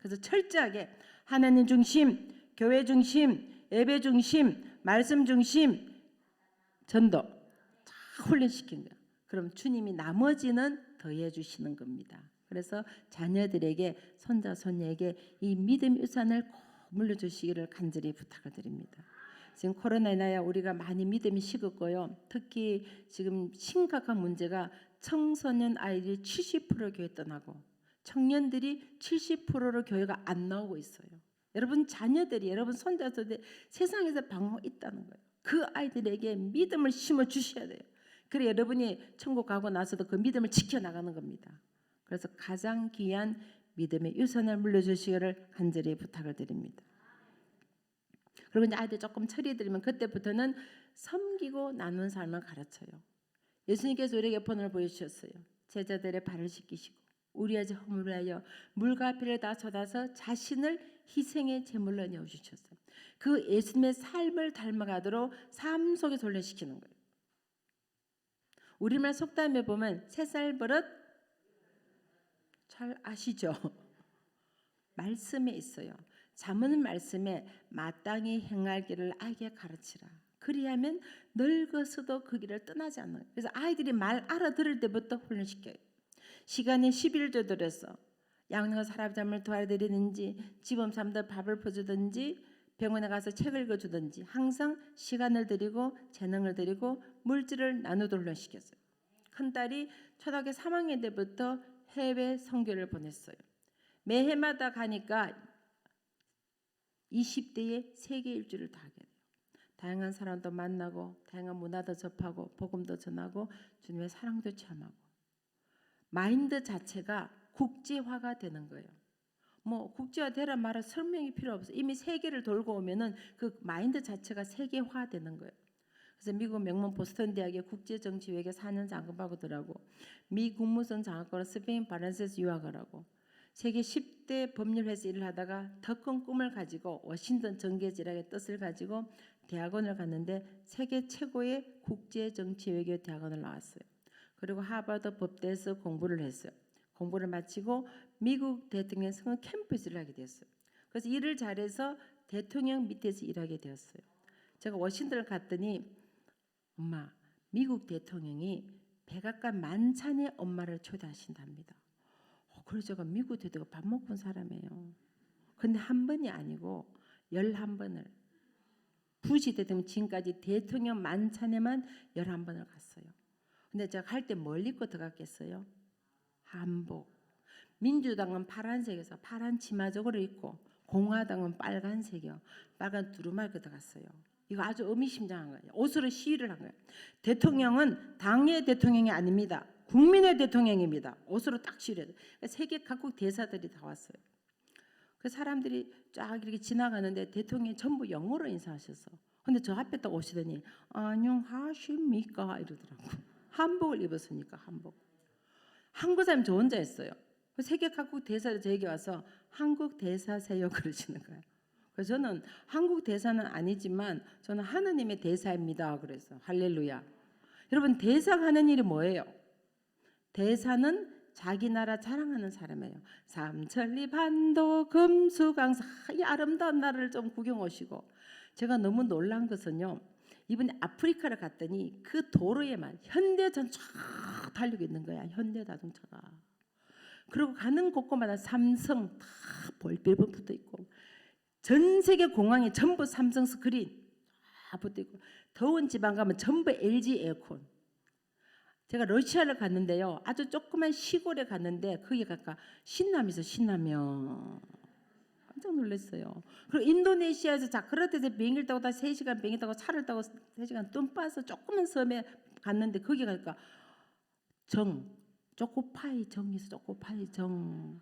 그래서 철저하게 하나님 중심, 교회 중심, 예배 중심, 말씀 중심, 전도 다 훈련시킨 거예요. 그럼 주님이 나머지는 더해 주시는 겁니다. 그래서 자녀들에게, 손자 손녀에게 이 믿음 유산을 꼭 물려주시기를 간절히 부탁을 드립니다. 지금 코로나 인하여 우리가 많이 믿음이 식었고요. 특히 지금 심각한 문제가 청소년 아이들이 70% 교회 떠나고 청년들이 70%로 교회가 안 나오고 있어요. 여러분 자녀들이, 여러분 손자들이 세상에서 방황 있다는 거예요. 그 아이들에게 믿음을 심어 주셔야 돼요. 그래 여러분이 천국 가고 나서도 그 믿음을 지켜나가는 겁니다. 그래서 가장 귀한 믿음의 유산을 물려주시기를 간절히 부탁을 드립니다. 그리고 이제 아이들 조금 처리해드리면 그때부터는 섬기고 나누는 삶을 가르쳐요. 예수님께서 우리에게 본을 보여주셨어요. 제자들의 발을 씻기시고 우리의 허물을 위하여 물과 피를 다 쏟아서 자신을 희생의 제물로 내어주셨어요. 그 예수님의 삶을 닮아가도록 삶 속에 훈련시키는 거예요. 우리말 속담에 보면 세 살 버릇 잘 아시죠? 말씀에 있어요. 잠언 말씀에 마땅히 행할 길을 아이에게 가르치라. 그리하면 늙어서도 그 길을 떠나지 않는. 그래서 아이들이 말 알아들을 때부터 훈련시켜요. 시간에 11조 들여서 양녀 사람잠을 도와드리든지 집엄삼들 밥을 퍼주든지 병원에 가서 책을 읽어주든지 항상 시간을 드리고 재능을 드리고 물질을 나누도록 훈련시켰어요. 큰딸이 초등학교 3학년 때부터 해외 선교를 보냈어요. 매해마다 가니까 20대에 세계 일주를 다 하게 돼요. 다양한 사람도 만나고 다양한 문화도 접하고 복음도 전하고 주님의 사랑도 체험하고 마인드 자체가 국제화가 되는 거예요. 뭐 국제화되란 말은 설명이 필요 없어. 이미 세계를 돌고 오면은 그 마인드 자체가 세계화되는 거예요. 그래서 미국 명문 보스턴 대학의 국제정치외교 4년 장학받고더라고. 미 국무성 장학과로 스페인 바렌스에서 유학을 하고 세계 10대 법률회사 일을 하다가 더 큰 꿈을 가지고 워싱턴 정계지략의 뜻을 가지고 대학원을 갔는데 세계 최고의 국제정치외교 대학원을 나왔어요. 그리고 하버드 법대에서 공부를 했어요. 공부를 마치고 미국 대통령 선거 캠프에서 일하게 됐어요. 그래서 일을 잘해서 대통령 밑에서 일하게 되었어요. 제가 워싱턴을 갔더니 엄마, 미국 대통령이 백악관 만찬에 엄마를 초대하신답니다. 그래서 제가 미국 대통령 밥 먹고 온 사람이에요. 근데 한 번이 아니고 11번을 부시 대통령 지금까지 대통령 만찬에만 11번을 갔어요. 근데 제가 갈 때 뭘 입고 들어갔겠어요? 한복. 민주당은 파란색에서 파란 치마 저거를 입고 공화당은 빨간색이요. 빨간 두루마리 입고 들어갔어요. 이거 아주 의미심장한 거예요. 옷으로 시위를 한 거예요. 대통령은 당의 대통령이 아닙니다. 국민의 대통령입니다. 옷으로 딱 시위를 해요. 세계 각국 대사들이 다 왔어요. 그 사람들이 쫙 이렇게 지나가는데 대통령이 전부 영어로 인사하셨어. 근데 저 앞에 딱 오시더니 안녕하십니까 이러더라고. 한복을 입었으니까 한복. 한국 사람 저 혼자 했어요. 세계 각국 대사들 저에게 와서 한국 대사세요 그러시는 거예요. 그래서 저는 한국 대사는 아니지만 저는 하느님의 대사입니다. 그래서 할렐루야. 여러분 대사가 하는 일이 뭐예요? 대사는 자기 나라 자랑하는 사람이에요. 삼천리 반도 금수강사 이 아름다운 나라를 좀 구경 오시고 제가 너무 놀란 것은요. 이번에 아프리카를 갔더니 그 도로에만 현대전 쫙 달리고 있는 거야. 현대자동차가. 그리고 가는 곳곳마다 삼성 다 볼빌본 붙어 있고 전 세계 공항에 전부 삼성 스크린 다 붙어 있고 더운 지방 가면 전부 LG 에어컨. 제가 러시아를 갔는데요. 아주 조그만 시골에 갔는데 거기 가까 신라면서 신라면. 깜짝 놀랐어요. 그리고 인도네시아에서 자크르타에서 비행기를 타고 다 3시간 비행기 타고 차를 타고 3시간 뜸빠서 조그만 섬에 갔는데 거기 가니까 초코파이 정에서 초코파이 정.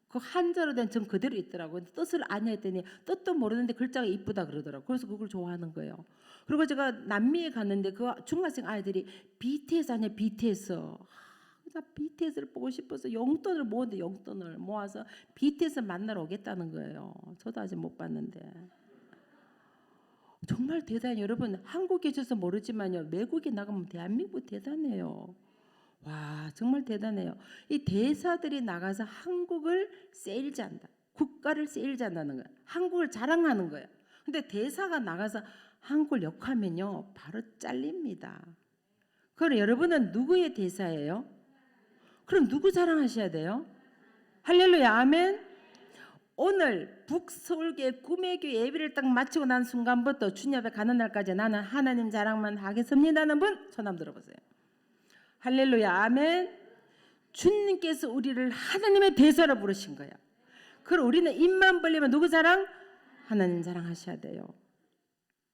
그 한자로 된 정 그대로 있더라고요. 뜻을 아냐 했더니 뜻도 모르는데 글자가 이쁘다 그러더라고요. 그래서 그걸 좋아하는 거예요. 그리고 제가 남미에 갔는데 그 중학생 아이들이 BTS 아니야 BTS. 나 BTS를 보고 싶어서 용돈을 모았는데 용돈을 모아서 BTS 만나러 오겠다는 거예요. 저도 아직 못 봤는데. 정말 대단해요. 여러분 한국에 계셔서 모르지만요. 외국에 나가면 대한민국 대단해요. 와 정말 대단해요. 이 대사들이 나가서 한국을 세일즈한다. 국가를 세일즈한다는 거예요. 한국을 자랑하는 거예요. 근데 대사가 나가서 한국을 욕하면요. 바로 잘립니다. 그럼 여러분은 누구의 대사예요? 그럼 누구 자랑하셔야 돼요? 할렐루야 아멘. 오늘 북서울교회 꿈의교회 예배를 딱 마치고 난 순간부터 주님 앞에 가는 날까지 나는 하나님 자랑만 하겠습니다는 분 손 한번 들어보세요. 할렐루야 아멘. 주님께서 우리를 하나님의 대사로 부르신 거야. 그럼 우리는 입만 벌리면 누구 자랑? 하나님 자랑하셔야 돼요.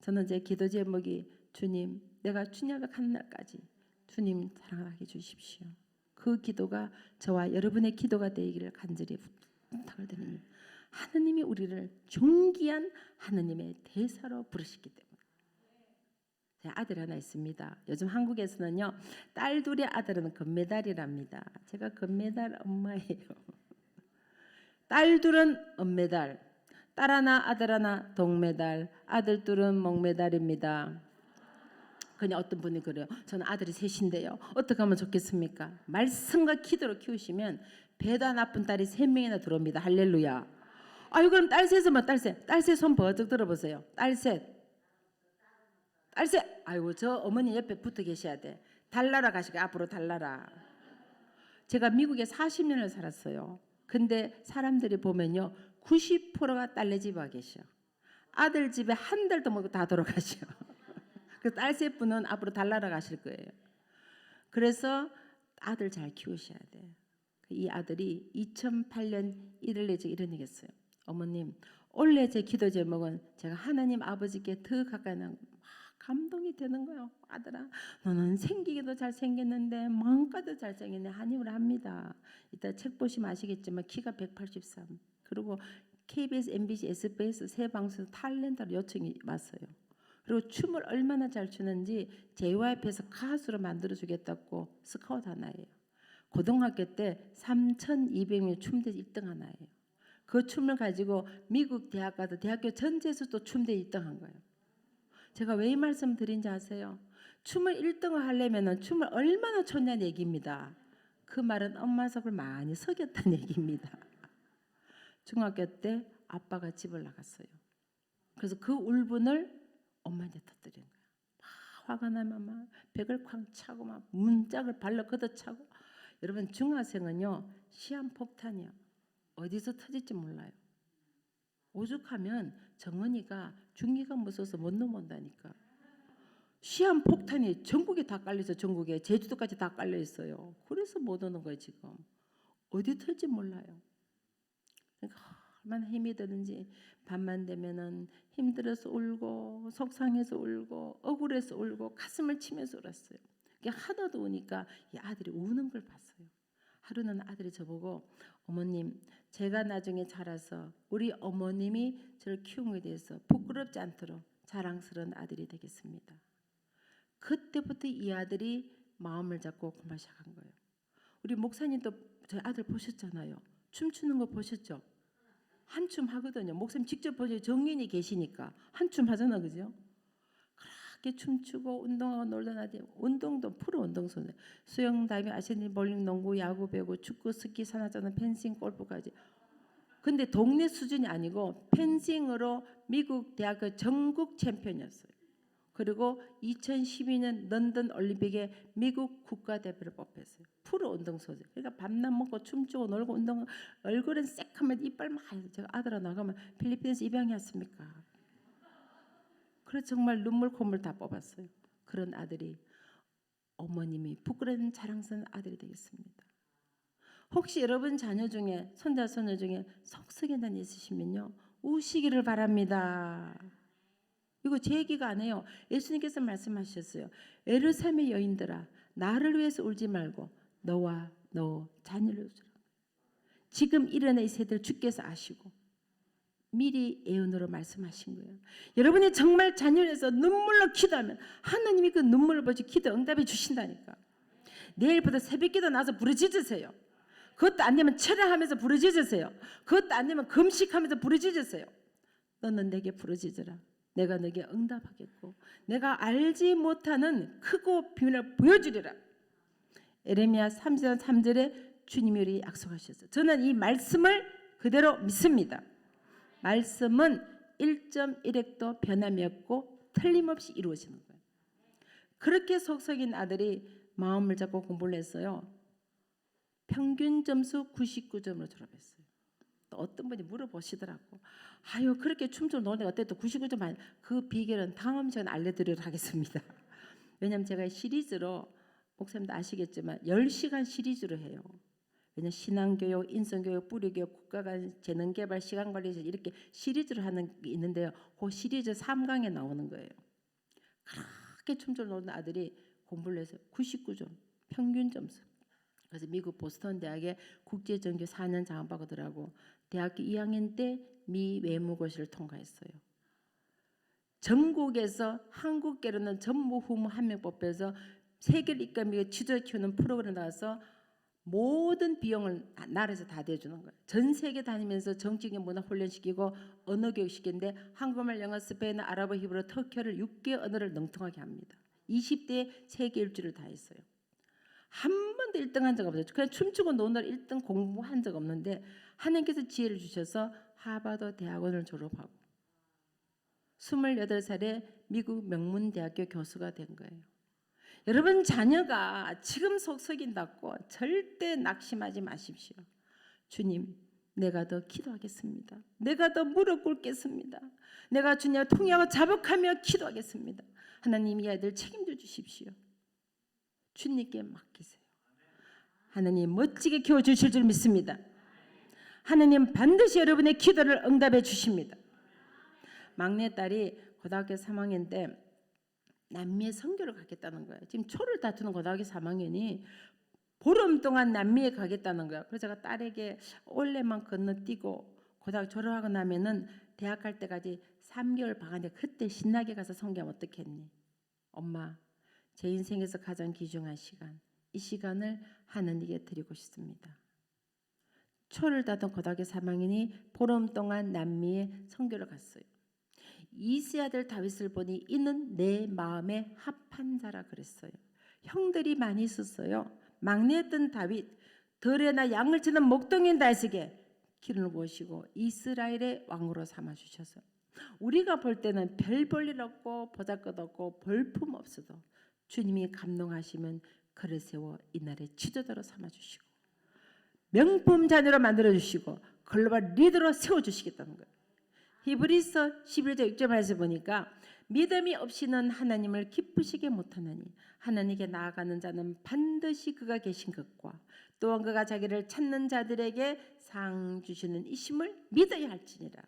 저는 제 기도 제목이 주님 내가 주님 앞에 가는 날까지 주님 자랑하게 해주십시오. 그 기도가 저와 여러분의 기도가 되기를 간절히 부탁을 드립니다. 하나님이 우리를 존귀한 하나님의 대사로 부르시기 때문에. 제 아들 하나 있습니다. 요즘 한국에서는요. 딸 둘의 아들은 금메달이랍니다. 제가 금메달 엄마예요. 딸 둘은 은메달, 딸 하나 아들 하나 동메달, 아들 둘은 목메달입니다. 그냥 어떤 분이 그래요. 저는 아들이 셋인데요. 어떻게 하면 좋겠습니까? 말씀과 기도로 키우시면 배도 안 아픈 딸이 3명이나 들어옵니다. 할렐루야. 아유 그럼 딸 셋은 딸 셋 손 버쩍 들어보세요. 딸 셋. 아이고 저 어머니 옆에 붙어 계셔야 돼. 달나라 가시게 앞으로 달나라. 제가 미국에 40년을 살았어요. 근데 사람들이 보면요 90%가 딸네 집에 와 계셔. 아들 집에 한 달도 못 다 돌아가셔. 그래서 딸 셋 분은 앞으로 달나라 가실 거예요. 그래서 아들 잘 키우셔야 돼. 이 아들이 2008년 1월 내지 이런 얘기했어요. 어머님 원래 제 기도 제목은 제가 하나님 아버지께 더 가까이 나가 감동이 되는 거예요. 아들아 너는 생기기도 잘생겼는데 마음까지 잘생겼네. 한입을 합니다. 이따 책 보시면 아시겠지만 키가 183 그리고 KBS, MBC, SBS 세 방송에서 탤런트로 요청이 왔어요. 그리고 춤을 얼마나 잘 추는지 JYP에서 가수로 만들어주겠다고 스카우트 하나예요. 고등학교 때 3,200명 춤대 1등 하나예요. 그 춤을 가지고 미국 대학 가도 대학교 전체에서 또 춤대 1등 한 거예요. 제가 왜 이 말씀 드린지 아세요? 춤을 1등을 하려면 춤을 얼마나 췄냐는 얘기입니다. 그 말은 엄마 속을 많이 속였다는 얘기입니다. 중학교 때 아빠가 집을 나갔어요. 그래서 그 울분을 엄마한테 터뜨린 거야. 막 화가 나면 막 벽을 쾅 차고 막 문짝을 발로 걷어차고. 여러분 중학생은요 시한폭탄이야. 어디서 터질지 몰라요. 오죽하면 정은이가 중기가 무서워서 못 넘어온다니까. 시한폭탄이 전국에 다 깔려서 전국에 제주도까지 다 깔려 있어요. 그래서 못 오는 거예요 지금. 어디 털지 몰라요. 그러니까 얼마나 힘이 드는지 밤만 되면은 힘들어서 울고 속상해서 울고 억울해서 울고 가슴을 치면서 울었어요. 하나도 우니까 이 아들이 우는 걸 봤어요. 하루는 아들이 저보고 어머님 제가 나중에 자라서 우리 어머님이 저를 키운 것에 대해서 부끄럽지 않도록 자랑스러운 아들이 되겠습니다. 그때부터 이 아들이 마음을 잡고 공부하기 시작한 거예요. 우리 목사님도 저희 아들 보셨잖아요. 춤추는 거 보셨죠? 한춤 하거든요. 목사님 직접 보세요. 정인이 계시니까 한춤 하잖아, 그죠? 그렇게 춤추고 운동하고 놀다 나지. 운동도 프로 운동선수. 수영, 다이빙, 아시아인 볼링, 농구, 야구, 배구, 축구, 스키, 산악자전, 펜싱, 골프까지. 근데 동네 수준이 아니고 펜싱으로 미국 대학교 전국 챔피언이었어요. 그리고 2012년 런던 올림픽에 미국 국가대표를 뽑혔어요. 프로 운동선수. 그러니까 밥만 먹고 춤추고 놀고 운동, 얼굴은 새카면 이빨 막 제가 아들아 나가면 필리핀에서 입양했습니까? 그래서 정말 눈물 콧물 다 뽑았어요. 그런 아들이 어머님이 부끄러운 자랑스러운 아들이 되겠습니다. 혹시 여러분 자녀 중에 손자 손녀 중에 속썩이는 있으시면요 우시기를 바랍니다. 이거 제 얘기가 아니에요. 예수님께서 말씀하셨어요. 예루살렘의 여인들아 나를 위해서 울지 말고 너와 너 자녀를 울으라. 지금 일어나 이 세대를 주께서 아시고 미리 예언으로 말씀하신 거예요. 여러분이 정말 자녀를 위해서 눈물로 기도하면 하나님이 그 눈물을 보시 기도 응답해 주신다니까. 내일부터 새벽기도 나서 부르짖으세요. 그것도 안 되면 철야하면서 부르짖으세요. 그것도 안 되면 금식하면서 부르짖으세요. 너는 내게 부르짖으라. 내가 너에게 응답하겠고 내가 알지 못하는 크고 비밀을 보여주리라. 에레미야 3장 3절에 주님이 우리 약속하셨어요. 저는 이 말씀을 그대로 믿습니다. 말씀은 1.1획도 변함이 없고 틀림없이 이루어지는 거예요. 그렇게 속썩인 아들이 마음을 잡고 공부를 했어요. 평균 점수 99점으로 졸업했어요. 또 어떤 분이 물어보시더라고. 아유 그렇게 춤추고 노는데 어때 또 99점 아니. 그 비결은 다음 시간에 알려드리도록 하겠습니다. 왜냐하면 제가 시리즈로 목사님도 아시겠지만 10시간 시리즈로 해요. 왜냐하면 신앙교육, 인성교육, 뿌리교육, 국가간 재능개발, 시간관리 이렇게 시리즈로 하는 게 있는데요. 그 시리즈 3강에 나오는 거예요. 그렇게 춤추고 노는 아들이 공부를 해서 99점 평균 점수. 그래서 미국 보스턴 대학에 국제전교 4년 장학받으라고 대학교 2학년 때 미 외무고시를 통과했어요. 전국에서 한국계로는 전무후무 한 명 뽑혀서 세계를 이끌어 미국 지도자 키우는 프로그램 나와서 모든 비용을 나라에서 다 대주는 거예요. 전 세계 다니면서 정치적 문화 훈련시키고 언어 교육시키는데 한국말, 영어, 스페인어, 아랍어, 히브리, 터키어를 6개 언어를 능통하게 합니다. 20대에 세계 일주를 다 했어요. 한 번도 1등 한 적 없어요. 그냥 춤추고 노는 1등 공부한 적 없는데 하나님께서 지혜를 주셔서 하버드 대학원을 졸업하고 28살에 미국 명문대학교 교수가 된 거예요. 여러분 자녀가 지금 속썩인다고 절대 낙심하지 마십시오. 주님 내가 더 기도하겠습니다. 내가 더 무릎 꿇겠습니다. 내가 주님과 통역하고 자복하며 기도하겠습니다. 하나님 이 아이들 책임져 주십시오. 주님께 맡기세요. 하나님 멋지게 키워주실 줄 믿습니다. 하나님 반드시 여러분의 기도를 응답해 주십니다. 막내딸이 고등학교 3학년 때 남미에 선교를 가겠다는 거예요. 지금 초를 다투는 고등학교 3학년이 보름 동안 남미에 가겠다는 거예요. 그래서 제가 딸에게 올레만 건너뛰고 고등학교 졸업하고 나면은 대학 갈 때까지 3개월 방학인데 그때 신나게 가서 성경하면 어떻겠니? 엄마, 제 인생에서 가장 귀중한 시간, 이 시간을 하나님께 드리고 싶습니다. 초를 다던 고등학교 3학년이 보름 동안 남미에 선교를 갔어요. 이스의 아들 다윗을 보니 이는 내 마음에 합한 자라 그랬어요. 형들이 많이 있었어요. 막내였던 다윗, 들에나 양을 치는 목동인 다윗에게 기름을 부으시고 이스라엘의 왕으로 삼아주셔서 우리가 볼 때는 별 볼 일 없고 보잘것 볼품 없어도 주님이 감동하시면 그를 세워 이날의 지도자로 삼아주시고 명품 자녀로 만들어주시고 글로벌 리더로 세워주시겠다는 거예요. 히브리서 11장 6절에서 보니까 믿음이 없이는 하나님을 기쁘시게 못하나니 하나님께 나아가는 자는 반드시 그가 계신 것과 또한 그가 자기를 찾는 자들에게 상 주시는 이심을 믿어야 할지니라.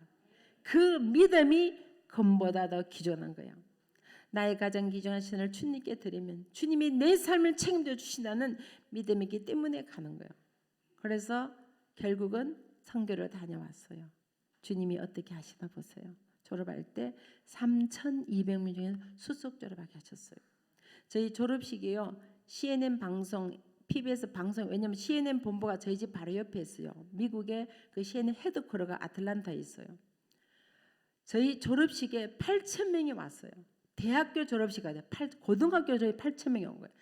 그 믿음이 금보다 더 귀중한 거야. 나의 가장 귀중한 신을 주님께 드리면 주님이 내 삶을 책임져 주신다는 믿음이기 때문에 가는 거예요. 그래서 결국은 선교를 다녀왔어요. 주님이 어떻게 하시나 보세요. 졸업할 때 3,200명 중에 수석 졸업하게 하셨어요. 저희 졸업식이요. CNN 방송, PBS 방송, 왜냐하면 CNN 본부가 저희 집 바로 옆에 있어요. 미국의 그 CNN 헤드쿼터가 아틀란타에 있어요. 저희 졸업식에 8,000명이 왔어요. 대학교 졸업식 아니에요. 고등학교 저희 8,000명이 온 거예요.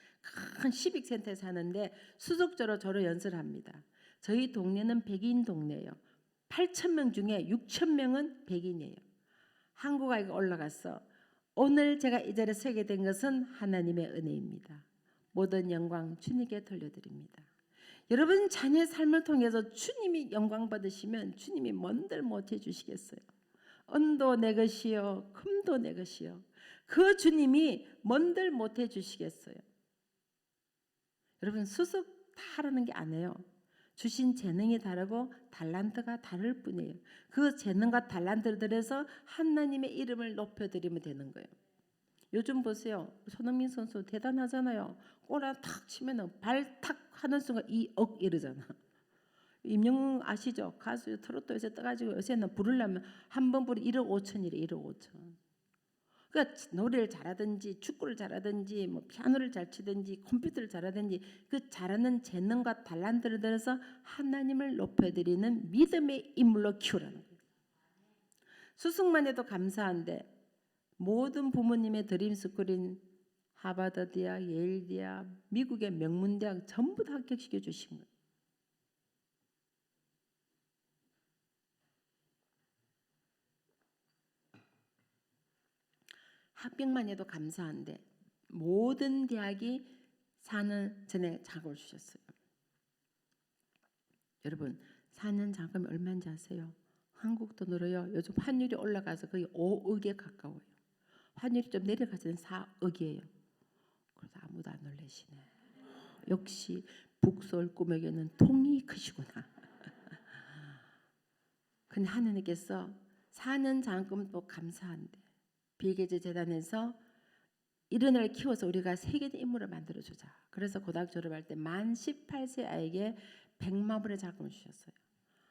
큰 시빅센터에 사는데 수석자로 저를 연설을 합니다. 저희 동네는 백인 동네예요. 8,000명 중에 6,000명은 백인이에요. 한국에 올라가서 오늘 제가 이 자리에 서게 된 것은 하나님의 은혜입니다. 모든 영광 주님께 돌려드립니다. 여러분 자녀의 삶을 통해서 주님이 영광 받으시면 주님이 뭔들 못해 주시겠어요. 은도 내 것이요 금도 내 것이요. 그 주님이 뭔들 못해 주시겠어요. 여러분 수석 다 하라는 게 아니에요. 주신 재능이 다르고 달란트가 다를 뿐이에요. 그 재능과 달란트들에서 하나님의 이름을 높여드리면 되는 거예요. 요즘 보세요. 손흥민 선수 대단하잖아요. 골 하나 탁 치면 발 탁 하는 순간 2억 이러잖아. 임영웅 아시죠? 가수 트로트 요새 떠가지고 요새는 부르려면 한 번 부르 1억 5천이래. 1억 5천. 그러니까 노래를 잘하든지 축구를 잘하든지 뭐 피아노를 잘 치든지 컴퓨터를 잘하든지 그 잘하는 재능과 달란트를 들어서 하나님을 높여드리는 믿음의 인물로 키우라는 거예요. 수석만 해도 감사한데 모든 부모님의 드림스쿨인 하버드 대학, 예일 대학, 미국의 명문대학 전부 다 합격시켜 주신 거예요. 합격만 해도 감사한데 모든 대학이 4년 전에 장학을 주셨어요. 여러분 4년 장학금이 얼마인지 아세요? 한국 돈으로요. 요즘 환율이 올라가서 거의 5억에 가까워요. 환율이 좀 내려가서는 4억이에요. 그래서 아무도 안 놀라시네. 역시 북서울 꿈에게는 통이 크시구나. 근데 하나님께서 4년 장학금도 감사한데 빌게이츠 재단에서 이런 애를 키워서 우리가 세계적 인물을 만들어주자. 그래서 고등학교 졸업할 때 만 18세 아이에게 100만 불의 자금을 주셨어요.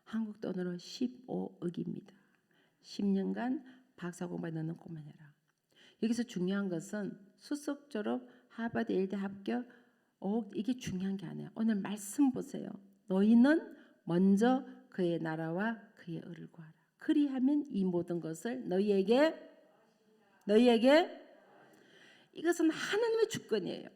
한국 돈으로 15억입니다. 10년간 박사 공부에 넣는 꿈을 해라. 여기서 중요한 것은 수석 졸업, 하버드 예일대 합격, 이게 중요한 게 아니에요. 오늘 말씀 보세요. 너희는 먼저 그의 나라와 그의 의를 구하라. 그리하면 이 모든 것을 너희에게 이것은 하나님의 주권이에요.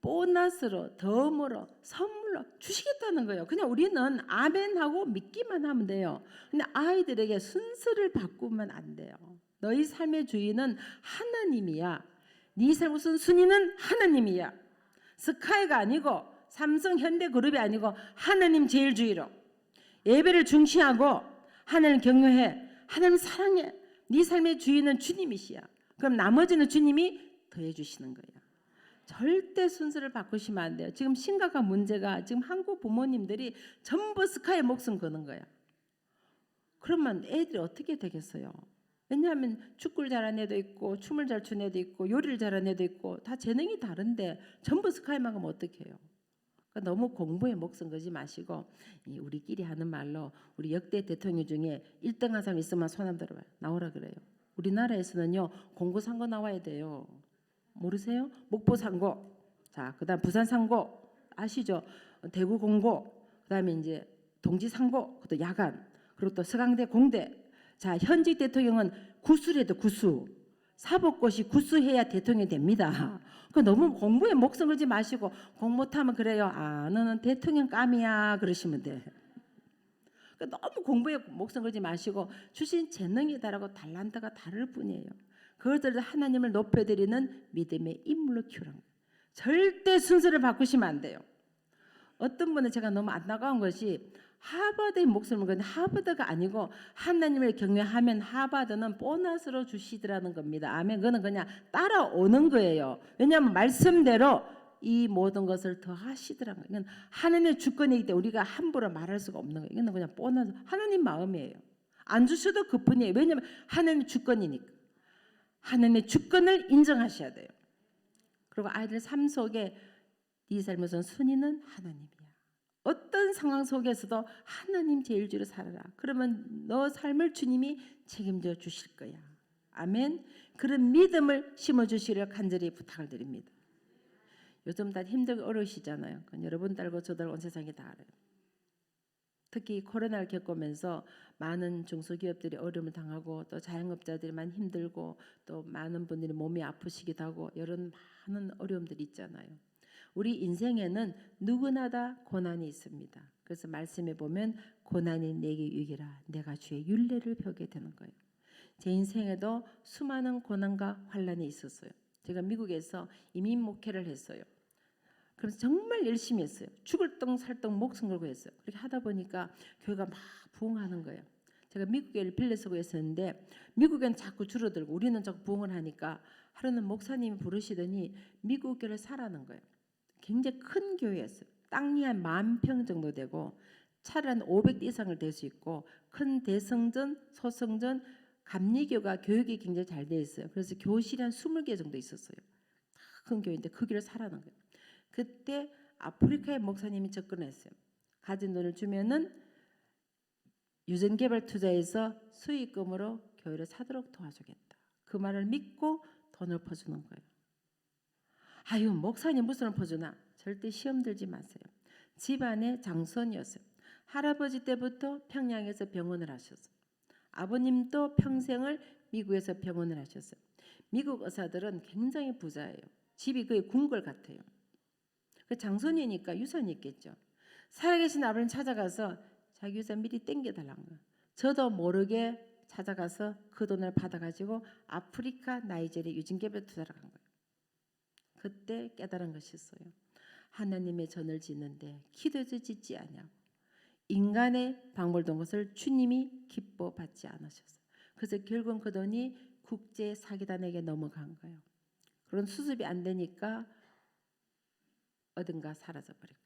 보너스로, 덤으로, 선물로 주시겠다는 거예요. 그냥 우리는 아멘하고 믿기만 하면 돼요. 근데 아이들에게 순서를 바꾸면 안 돼요. 너희 삶의 주인은 하나님이야. 네 삶 우선순위는 하나님이야. 스카이가 아니고 삼성, 현대그룹이 아니고 하나님 제일 주의로 예배를 중시하고 하나님 경외해. 하나님 사랑해. 네 삶의 주인은 주님이시야. 그럼 나머지는 주님이 더해 주시는 거예요. 절대 순서를 바꾸시면 안 돼요. 지금 심각한 문제가 지금 한국 부모님들이 전부 스카이에 목숨 거는 거야. 그러면 애들이 어떻게 되겠어요? 왜냐하면 축구를 잘하는 애도 있고 춤을 잘 추는 애도 있고 요리를 잘하는 애도 있고 다 재능이 다른데 전부 스카이만 가면 어떡해요? 그러니까 너무 공부에 목숨 걸지 마시고 우리끼리 하는 말로 우리 역대 대통령 중에 1등한 사람 있으면 손 한번 들어봐요. 나오라 그래요. 우리나라에서는요 공고 상고 나와야 돼요. 모르세요? 목포 상고, 자 그다음 부산 상고 아시죠? 대구 공고, 그다음에 이제 동지 상고, 또 야간, 그리고 또 서강대 공대. 자 현직 대통령은 구수래도 구수, 사법고시 구수해야 대통령이 됩니다. 그 너무 공부에 목숨 걸지 마시고 공 못하면 그래요. 아 너는 대통령 감이야 그러시면 돼. 너무 공부에 목숨 걸지 마시고 주신 재능이 다르고 달란트가 다를 뿐이에요. 그것들을 하나님을 높여드리는 믿음의 인물로 키우는 거예요. 절대 순서를 바꾸시면 안 돼요. 어떤 분은 제가 너무 안타까운 것이 하버드의 목숨을 거는 하버드가 아니고 하나님을 경외하면 하버드는 보너스로 주시더라는 겁니다. 아멘. 그거는 그냥 따라오는 거예요. 왜냐하면 말씀대로 이 모든 것을 더 하시더라고요. 이건 하나님의 주권이기 때문에 우리가 함부로 말할 수가 없는 거예요. 이건 그냥 보너스, 하나님 마음이에요. 안 주셔도 그뿐이에요. 왜냐하면 하나님의 주권이니까. 하나님의 주권을 인정하셔야 돼요. 그리고 아이들 삶 속에 네 삶에서는 순위는 하나님이야. 어떤 상황 속에서도 하나님 제일 주로 살아라. 그러면 너 삶을 주님이 책임져 주실 거야. 아멘. 그런 믿음을 심어주시려 간절히 부탁을 드립니다. 요즘 다 힘들고 어려우시잖아요. 여러분 달고 저 달고 온 세상이 다 알아요. 특히 코로나를 겪으면서 많은 중소기업들이 어려움을 당하고 또 자영업자들이 많이 힘들고 또 많은 분들이 몸이 아프시기도 하고 이런 많은 어려움들이 있잖아요. 우리 인생에는 누구나 다 고난이 있습니다. 그래서 말씀에 보면 고난이 내게 유익이라 내가 주의 율례를 펴게 되는 거예요. 제 인생에도 수많은 고난과 환난이 있었어요. 제가 미국에서 이민 목회를 했어요. 그래서 정말 열심히 했어요. 죽을 똥 살똥 목숨 걸고 했어요. 그렇게 하다 보니까 교회가 막 부흥하는 거예요. 제가 미국 교회를 빌려 쓰고 있었는데 미국엔 자꾸 줄어들고 우리는 자꾸 부흥을 하니까 하루는 목사님이 부르시더니 미국 교회를 사라는 거예요. 굉장히 큰 교회였어요. 땅이 한 10,000평 정도 되고 차를 한 500대 이상을 댈 수 있고 큰 대성전, 소성전, 감리교가 교육이 굉장히 잘 돼 있어요. 그래서 교실이 한 20개 정도 있었어요. 큰 교회인데 그 길을 사라는 거예요. 그때 아프리카의 목사님이 접근했어요. 가진 돈을 주면은 유전개발 투자해서 수익금으로 교회를 사도록 도와주겠다. 그 말을 믿고 돈을 퍼주는 거예요. 아유 목사님 무슨 돈 퍼주나? 절대 시험 들지 마세요. 집안의 장손이었어요. 할아버지 때부터 평양에서 병원을 하셨어요. 아버님도 평생을 미국에서 병원을 하셨어요. 미국 의사들은 굉장히 부자예요. 집이 거의 궁궐 같아요. 그 장손이니까 유산이 있겠죠. 살아계신 아버님 찾아가서 자기 유산 미리 땡겨달라는 거예요. 저도 모르게 찾아가서 그 돈을 받아가지고 아프리카 나이지리아 유진개발 투자를 간 거예요. 그때 깨달은 것이 있어요. 하나님의 전을 짓는데 기도해서 짓지 않냐고. 인간의 방불던 것을 주님이 기뻐 받지 않으셨어요. 그래서 결국은 그 돈이 국제 사기단에게 넘어간 거예요. 그런 수습이 안 되니까 어딘가 사라져버리고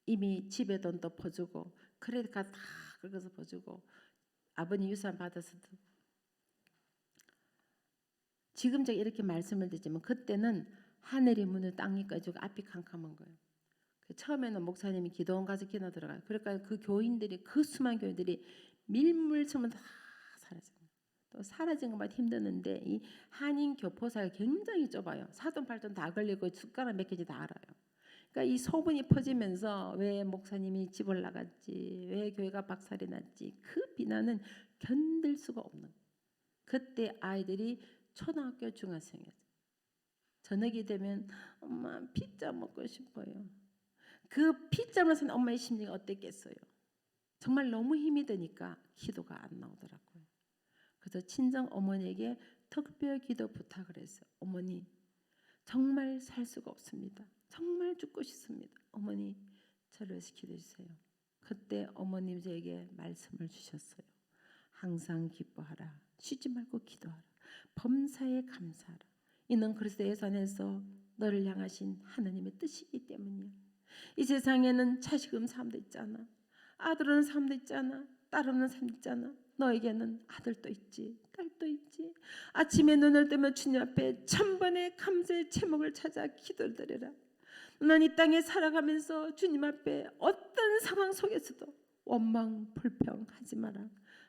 이미 집에 돈도 퍼주고 크레딧 카드 다 긁어서 퍼주고 아버님 유산 받았어도 지금 제가 이렇게 말씀을 드리지만 그때는 하늘이 문을 땅이 까지고 앞이 캄캄한 거예요. 처음에는 목사님이 기도원 가서 기도 들어가요. 그러니까 그 교인들이 그 수많은 교인들이 밀물처럼 다 사라져요. 또 사라진 것만 힘드는데 이 한인 교포사가 굉장히 좁아요. 사돈 팔돈 다 걸리고 숟가락 몇 개지 다 알아요. 그러니까 이 소문이 퍼지면서 왜 목사님이 집을 나갔지, 왜 교회가 박살이 났지 그 비난은 견딜 수가 없는 거예요. 그때 아이들이 초등학교 중학생이었어요. 저녁이 되면 엄마 피자 먹고 싶어요. 그 피자만 산 엄마의 심정이 어땠겠어요. 정말 너무 힘이 드니까 기도가 안 나오더라고요. 그래서 친정 어머니에게 특별 기도 부탁을 했어요. 어머니 정말 살 수가 없습니다. 정말 죽고 싶습니다. 어머니 저를 위해서 기도해 주세요. 그때 어머님 저에게 말씀을 주셨어요. 항상 기뻐하라. 쉬지 말고 기도하라. 범사에 감사하라. 이는 그리스도의 산에서 너를 향하신 하나님의 뜻이기 때문이야. 이 세상에는 자식 없는 사람도 있잖아. 아들 없는 사람도 있잖아. 딸 없는 사람도 있잖아. 너에게는 아들도 있지, 딸도 있지. 아침에 눈을 뜨면 주님 앞에 천번의 감사의 제목을 찾아 기도를 드려라. 난 이 땅에 살아가면서 주님 앞에 어떤 상황 속에서도 원망 불평하지 마라.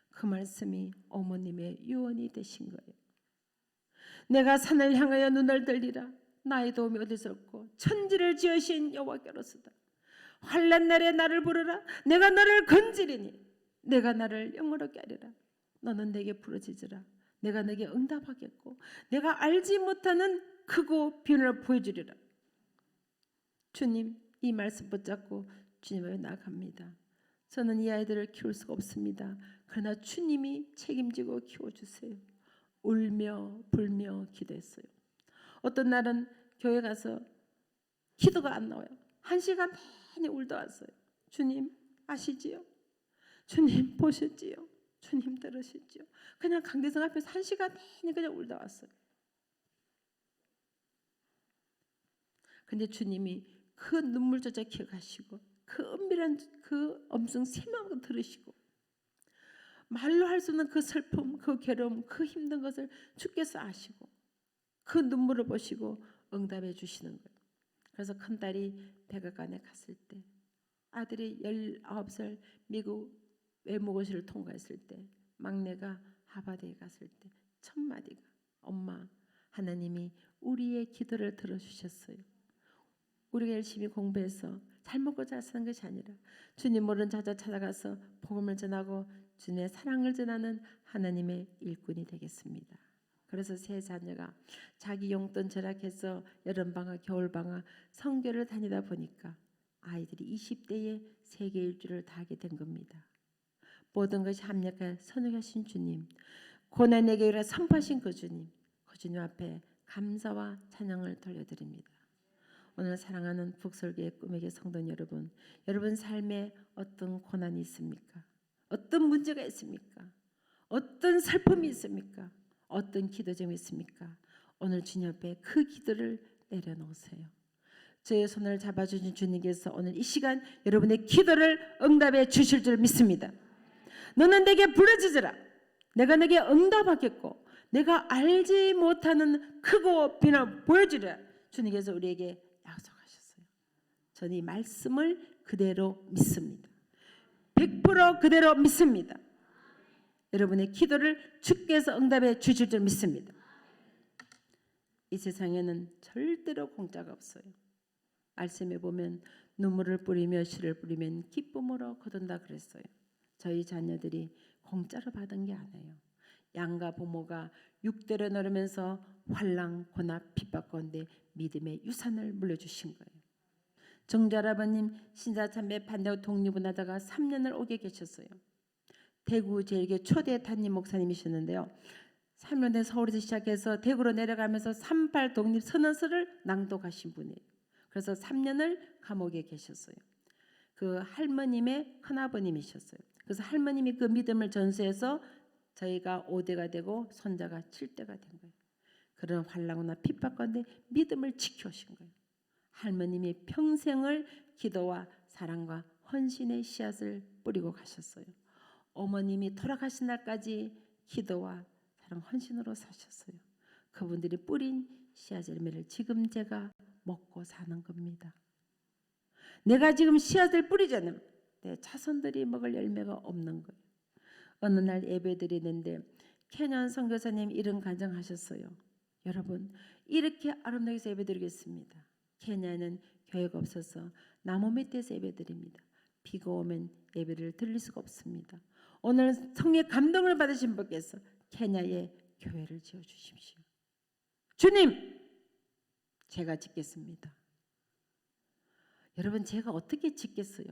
그 말씀이 어머님의 유언이 되신 거예요. 내가 산을 향하여 눈을 들리라. 나의 도움이 어디서 없고 천지를 지으신 여호와께로서다. 환난 날에 나를 부르라. 내가 너를 건지리니 내가 나를 영원하게 하리라. 너는 내게 부르짖으라. 내가 내게 응답하겠고 내가 알지 못하는 크고 비밀을 보여주리라. 주님, 이 말씀 붙잡고 주님 앞에 나아갑니다. 저는 이 아이들을 키울 수가 없습니다. 그러나 주님이 책임지고 키워주세요. 울며 불며 기도했어요. 어떤 날은 교회 가서 기도가 안 나와요. 1시간 내내 울다 왔어요. 주님 아시지요? 주님 보셨지요? 주님 들으셨지요? 그냥 강대성 앞에서 1시간 내내 그냥 울다 왔어요. 근데 주님이 그 눈물조차 기억하시고 그 은밀한 그 음성 세마음을 들으시고 말로 할 수 없는 그 슬픔, 그 괴로움, 그 힘든 것을 주께서 아시고 그 눈물을 보시고 응답해 주시는 거예요. 그래서 큰딸이 백악관에 갔을 때, 아들이 19살 미국 외무고시를 통과했을 때, 막내가 하버드에 갔을 때 첫 마디가 엄마, 하나님이 우리의 기도를 들어주셨어요. 우리가 열심히 공부해서 잘 먹고 잘 사는 것이 아니라 주님 모르는 자자 찾아가서 복음을 전하고 주님의 사랑을 전하는 하나님의 일꾼이 되겠습니다. 그래서 세 자녀가 자기 용돈 절약해서 여름방학 겨울방학 선교를 다니다 보니까 아이들이 20대에 세계 일주를 다 하게 된 겁니다. 모든 것이 합력해 선하신 주님, 고난에게 선포하신 그 주님 앞에 감사와 찬양을 돌려드립니다. 오늘 사랑하는 북설교의 꿈에게 성도 여러분, 여러분 삶에 어떤 고난이 있습니까? 어떤 문제가 있습니까? 어떤 슬픔이 있습니까? 어떤 기도점이 있습니까? 오늘 주님 앞에 그 기도를 내려놓으세요. 저의 손을 잡아주신 주님께서 오늘 이 시간 여러분의 기도를 응답해 주실 줄 믿습니다. 너는 내게 부르짖으라. 내가 내게 응답하겠고 내가 알지 못하는 크고 비밀을 보여주리라. 주님께서 우리에게 약속하셨어요. 저는 이 말씀을 그대로 믿습니다. 100% 그대로 믿습니다. 여러분의 기도를 주께서 응답해 주실 줄 믿습니다. 이 세상에는 절대로 공짜가 없어요. 말씀에 보면 눈물을 뿌리며 씨를 뿌리면 기쁨으로 거둔다 그랬어요. 저희 자녀들이 공짜로 받은 게 아니에요. 양가 부모가 6대를 나누면서 환난, 고난, 핍박 가운데 믿음의 유산을 물려주신 거예요. 정자라버님 신사참배 반대하고 독립운하다가 3년을 오게 계셨어요. 대구 제일교 초대 담임 목사님이셨는데요. 3년 된 서울에서 시작해서 대구로 내려가면서 3.8 독립 선언서를 낭독하신 분이에요. 그래서 3년을 감옥에 계셨어요. 그 할머님의 큰아버님이셨어요. 그래서 할머님이 그 믿음을 전수해서 저희가 5대가 되고 손자가 7대가 된 거예요. 그런 환난이나 핍박 가운데 믿음을 지켜오신 거예요. 할머님이 평생을 기도와 사랑과 헌신의 씨앗을 뿌리고 가셨어요. 어머님이 돌아가신 날까지 기도와 사랑 헌신으로 사셨어요. 그분들이 뿌린 씨앗 열매를 지금 제가 먹고 사는 겁니다. 내가 지금 씨앗을 뿌리자면 내 자손들이 먹을 열매가 없는 거예요. 어느 날 예배드리는데 케냐 선교사님 이런 간증하셨어요. 여러분 이렇게 아름다게 예배드리겠습니다. 케냐는 교회가 없어서 나무 밑에서 예배드립니다. 비가 오면 예배를 드릴 수가 없습니다. 오늘 성령의 감동을 받으신 분께서 케냐에 교회를 지어주십시오. 주님 제가 짓겠습니다. 여러분 제가 어떻게 짓겠어요?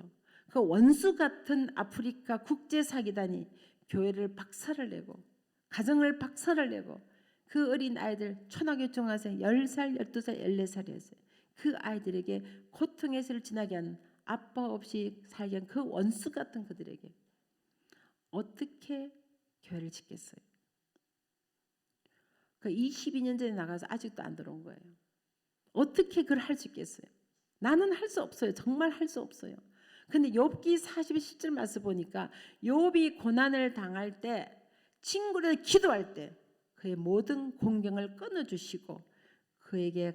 그 원수 같은 아프리카 국제사기단이 교회를 박살을 내고 가정을 박살을 내고 그 어린 아이들 초등학교 중학생 10살, 12살, 14살이었어요. 그 아이들에게 고통의 세를 지나게 하는 아빠 없이 살게 한 그 원수 같은 그들에게 어떻게 교회를 짓겠어요? 그 22년 전에 나가서 아직도 안 들어온 거예요. 어떻게 그걸 할 수 있겠어요? 나는 할 수 없어요. 정말 할 수 없어요. 근데 욥기 40의 10절 말씀 보니까 욥이 고난을 당할 때 친구를 기도할 때 그의 모든 공경을 끊어주시고 그에게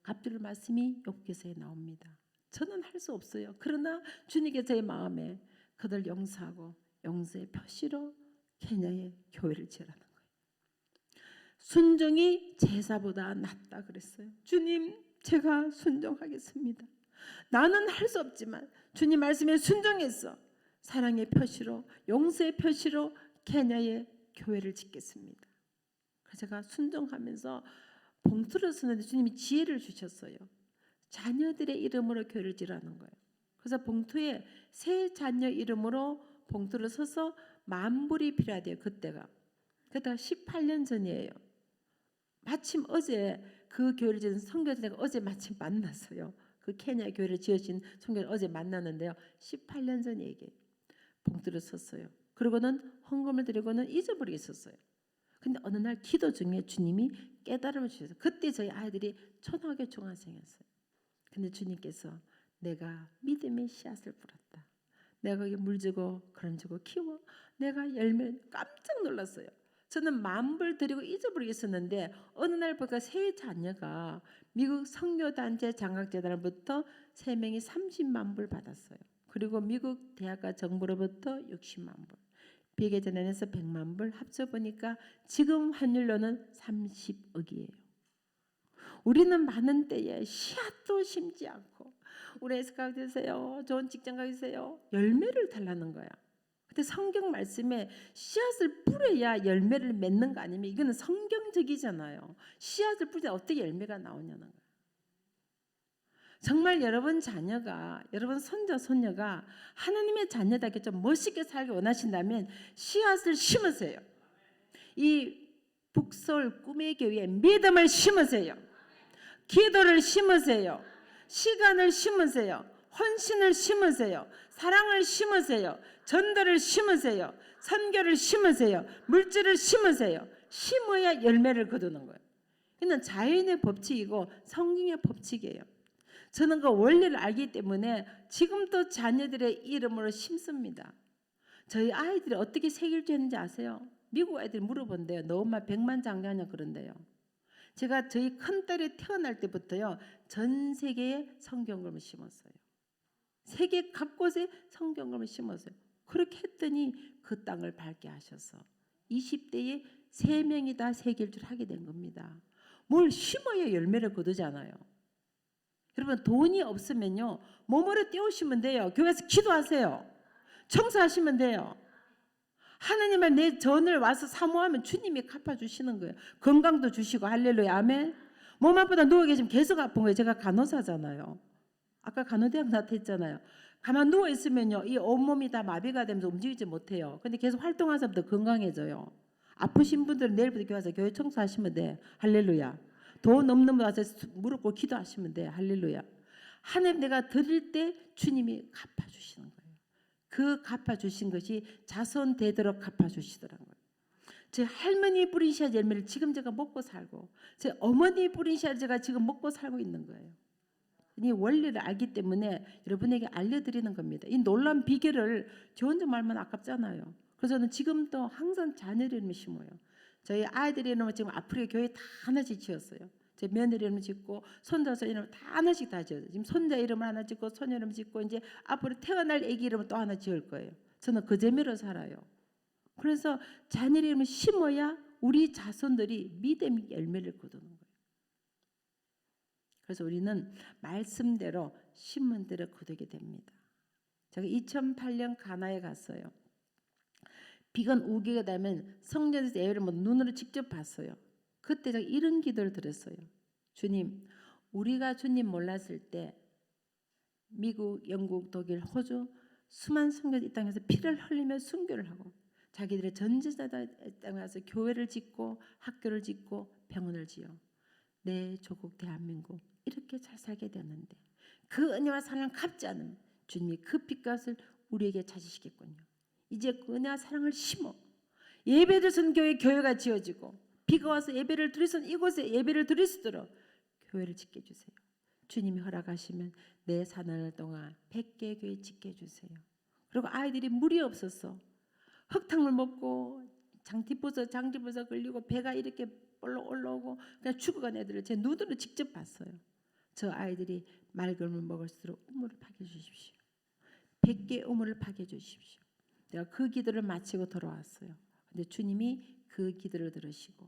갑절 말씀이 욥기서에 나옵니다. 저는 할 수 없어요. 그러나 주님께 제 마음에 그들 용서하고 용서의 표시로 케냐에 교회를 지으라는 거예요. 순종이 제사보다 낫다 그랬어요. 주님, 제가 순종하겠습니다. 나는 할 수 없지만 주님 말씀에 순종해서 사랑의 표시로 용서의 표시로 케냐에 교회를 짓겠습니다. 그래서 제가 순종하면서 봉투를 쓰는데 주님이 지혜를 주셨어요. 자녀들의 이름으로 교회를 지라는 거예요. 그래서 봉투에 세 자녀 이름으로 봉투를 써서 10,000불이 필요하대요. 그때가 18년 전이에요. 마침 어제 그 교회를 지은 선교사가 어제 마침 만났어요. 그 케냐 교회를 지으신 선교사를 어제 만났는데요. 18년 전 얘기예요. 봉투를 썼어요. 그리고는 헌금을 드리고는 잊어버리고 있었어요. 근데 어느 날 기도 중에 주님이 깨달음을 주셔서 그때 저희 아이들이 초등학교 중학생이었어요. 근데 주님께서 내가 믿음의 씨앗을 뿌렸다. 내가 거기 물 주고 그런 주고 키워 내가 열매 깜짝 놀랐어요. 저는 10,000불 드리고 잊어버리고 있었는데 어느 날 보니까 세 자녀가 미국 선교단체 장학재단부터 3명이 30만 불 받았어요. 그리고 미국 대학가 정부로부터 60만 불, 비계재단에서 100만 불 합쳐보니까 지금 환율로는 30억이에요. 우리는 많은 때에 씨앗도 심지 않고 우리 애스카우 되세요. 좋은 직장 가주세요. 열매를 달라는 거야. 근데 성경 말씀에 씨앗을 뿌려야 열매를 맺는 거 아니면 이거는 성경적이잖아요. 씨앗을 뿌리다 어떻게 열매가 나오냐는 거야. 정말 여러분 자녀가 여러분 손자 손녀가 하나님의 자녀답게 좀 멋있게 살기 원하신다면 씨앗을 심으세요. 이 북서울 꿈의 교회에 믿음을 심으세요. 기도를 심으세요. 시간을 심으세요. 헌신을 심으세요. 사랑을 심으세요. 전도를 심으세요. 선교를 심으세요. 물질을 심으세요. 심어야 열매를 거두는 거예요. 이는 자연의 법칙이고 성경의 법칙이에요. 저는 그 원리를 알기 때문에 지금도 자녀들의 이름으로 심습니다. 저희 아이들이 어떻게 새길 줄 했는지 아세요? 미국 아이들이 물어본대요. 너 엄마 100만 장가냐 그런데요. 제가 저희 큰딸이 태어날 때부터요. 전 세계에 성경금을 심었어요. 세계 곳곳에 성경금을 심었어요. 그렇게 했더니 그 땅을 밝게 하셔서 20대에 3명이 다 새길 줄 하게 된 겁니다. 뭘 심어야 열매를 거두잖아요. 여러분 돈이 없으면요. 몸으로 떼우시면 돼요. 교회에서 기도하세요. 청소하시면 돼요. 하나님의 내 전을 와서 사모하면 주님이 갚아주시는 거예요. 건강도 주시고 할렐루야 아멘. 몸 아프다 누워 계시면 계속 아픈 거예요. 제가 간호사잖아요. 아까 간호대학 나타했잖아요. 가만 누워 있으면요. 이 온몸이 다 마비가 되면서 움직이지 못해요. 근데 계속 활동하면서 건강해져요. 아프신 분들은 내일부터 교회 와서 교회 청소하시면 돼. 할렐루야. 돈 없는 분 와서 무릎 꿇고 기도하시면 돼. 할렐루야. 하나님 내가 드릴 때 주님이 갚아주시는 거예요. 그 갚아주신 것이 자손 되도록 갚아주시더라고요. 제 할머니 뿌린 씨앗 열매를 지금 제가 먹고 살고 제 어머니 뿌린 씨앗 제가 지금 먹고 살고 있는 거예요. 이 원리를 알기 때문에 여러분에게 알려드리는 겁니다. 이 놀라운 비결을 저 혼자 말만 아깝잖아요. 그래서 저는 지금도 항상 자녀 이름을 심어요. 저희 아이들 이름을 지금 아프리카 교회 다 하나씩 지었어요. 제 며느리 이름을 짓고 손자 이름을 다 하나씩 다 지었어요. 지금 손자 이름을 하나 짓고 손녀 이름 짓고 이제 앞으로 태어날 아기 이름을 또 하나 지을 거예요. 저는 그 재미로 살아요. 그래서 자녀 이름을 심어야 우리 자손들이 믿음의 열매를 거두는 거예요. 그래서 우리는 말씀대로 심은 대로 거두게 됩니다. 제가 2008년 가나에 갔어요. 비가 우기가 되면 성전에서 예배를 눈으로 직접 봤어요. 그때 제가 이런 기도를 드렸어요. 주님, 우리가 주님 몰랐을 때 미국, 영국, 독일, 호주 수많은 선교사 이 땅에서 피를 흘리며 순교를 하고 자기들의 전지사다 땅에 와서 교회를 짓고 학교를 짓고 병원을 지어 내 조국 대한민국 이렇게 잘 살게 되었는데 그 은혜와 사랑을 갚지 않으면 주님이 그 핏값을 우리에게 찾으시겠군요. 이제 그 은혜와 사랑을 심어 예배를 드리는 교회가 지어지고 비가 와서 예배를 드리는 이곳에 예배를 드릴 수 있도록 교회를 짓게 해주세요. 주님이 허락하시면 내 사날 동안 100개 교회 짓게 해주세요. 그리고 아이들이 물이 없어서 흙탕물 먹고 장티버섯 걸리고 배가 이렇게 올라오고 그냥 죽어간 애들을 제 눈으로 직접 봤어요. 저 아이들이 맑음을 먹을수록 우물을 파게 주십시오. 100개 우물을 파게 주십시오. 내가 그 기도를 마치고 돌아왔어요. 근데 주님이 그 기도를 들으시고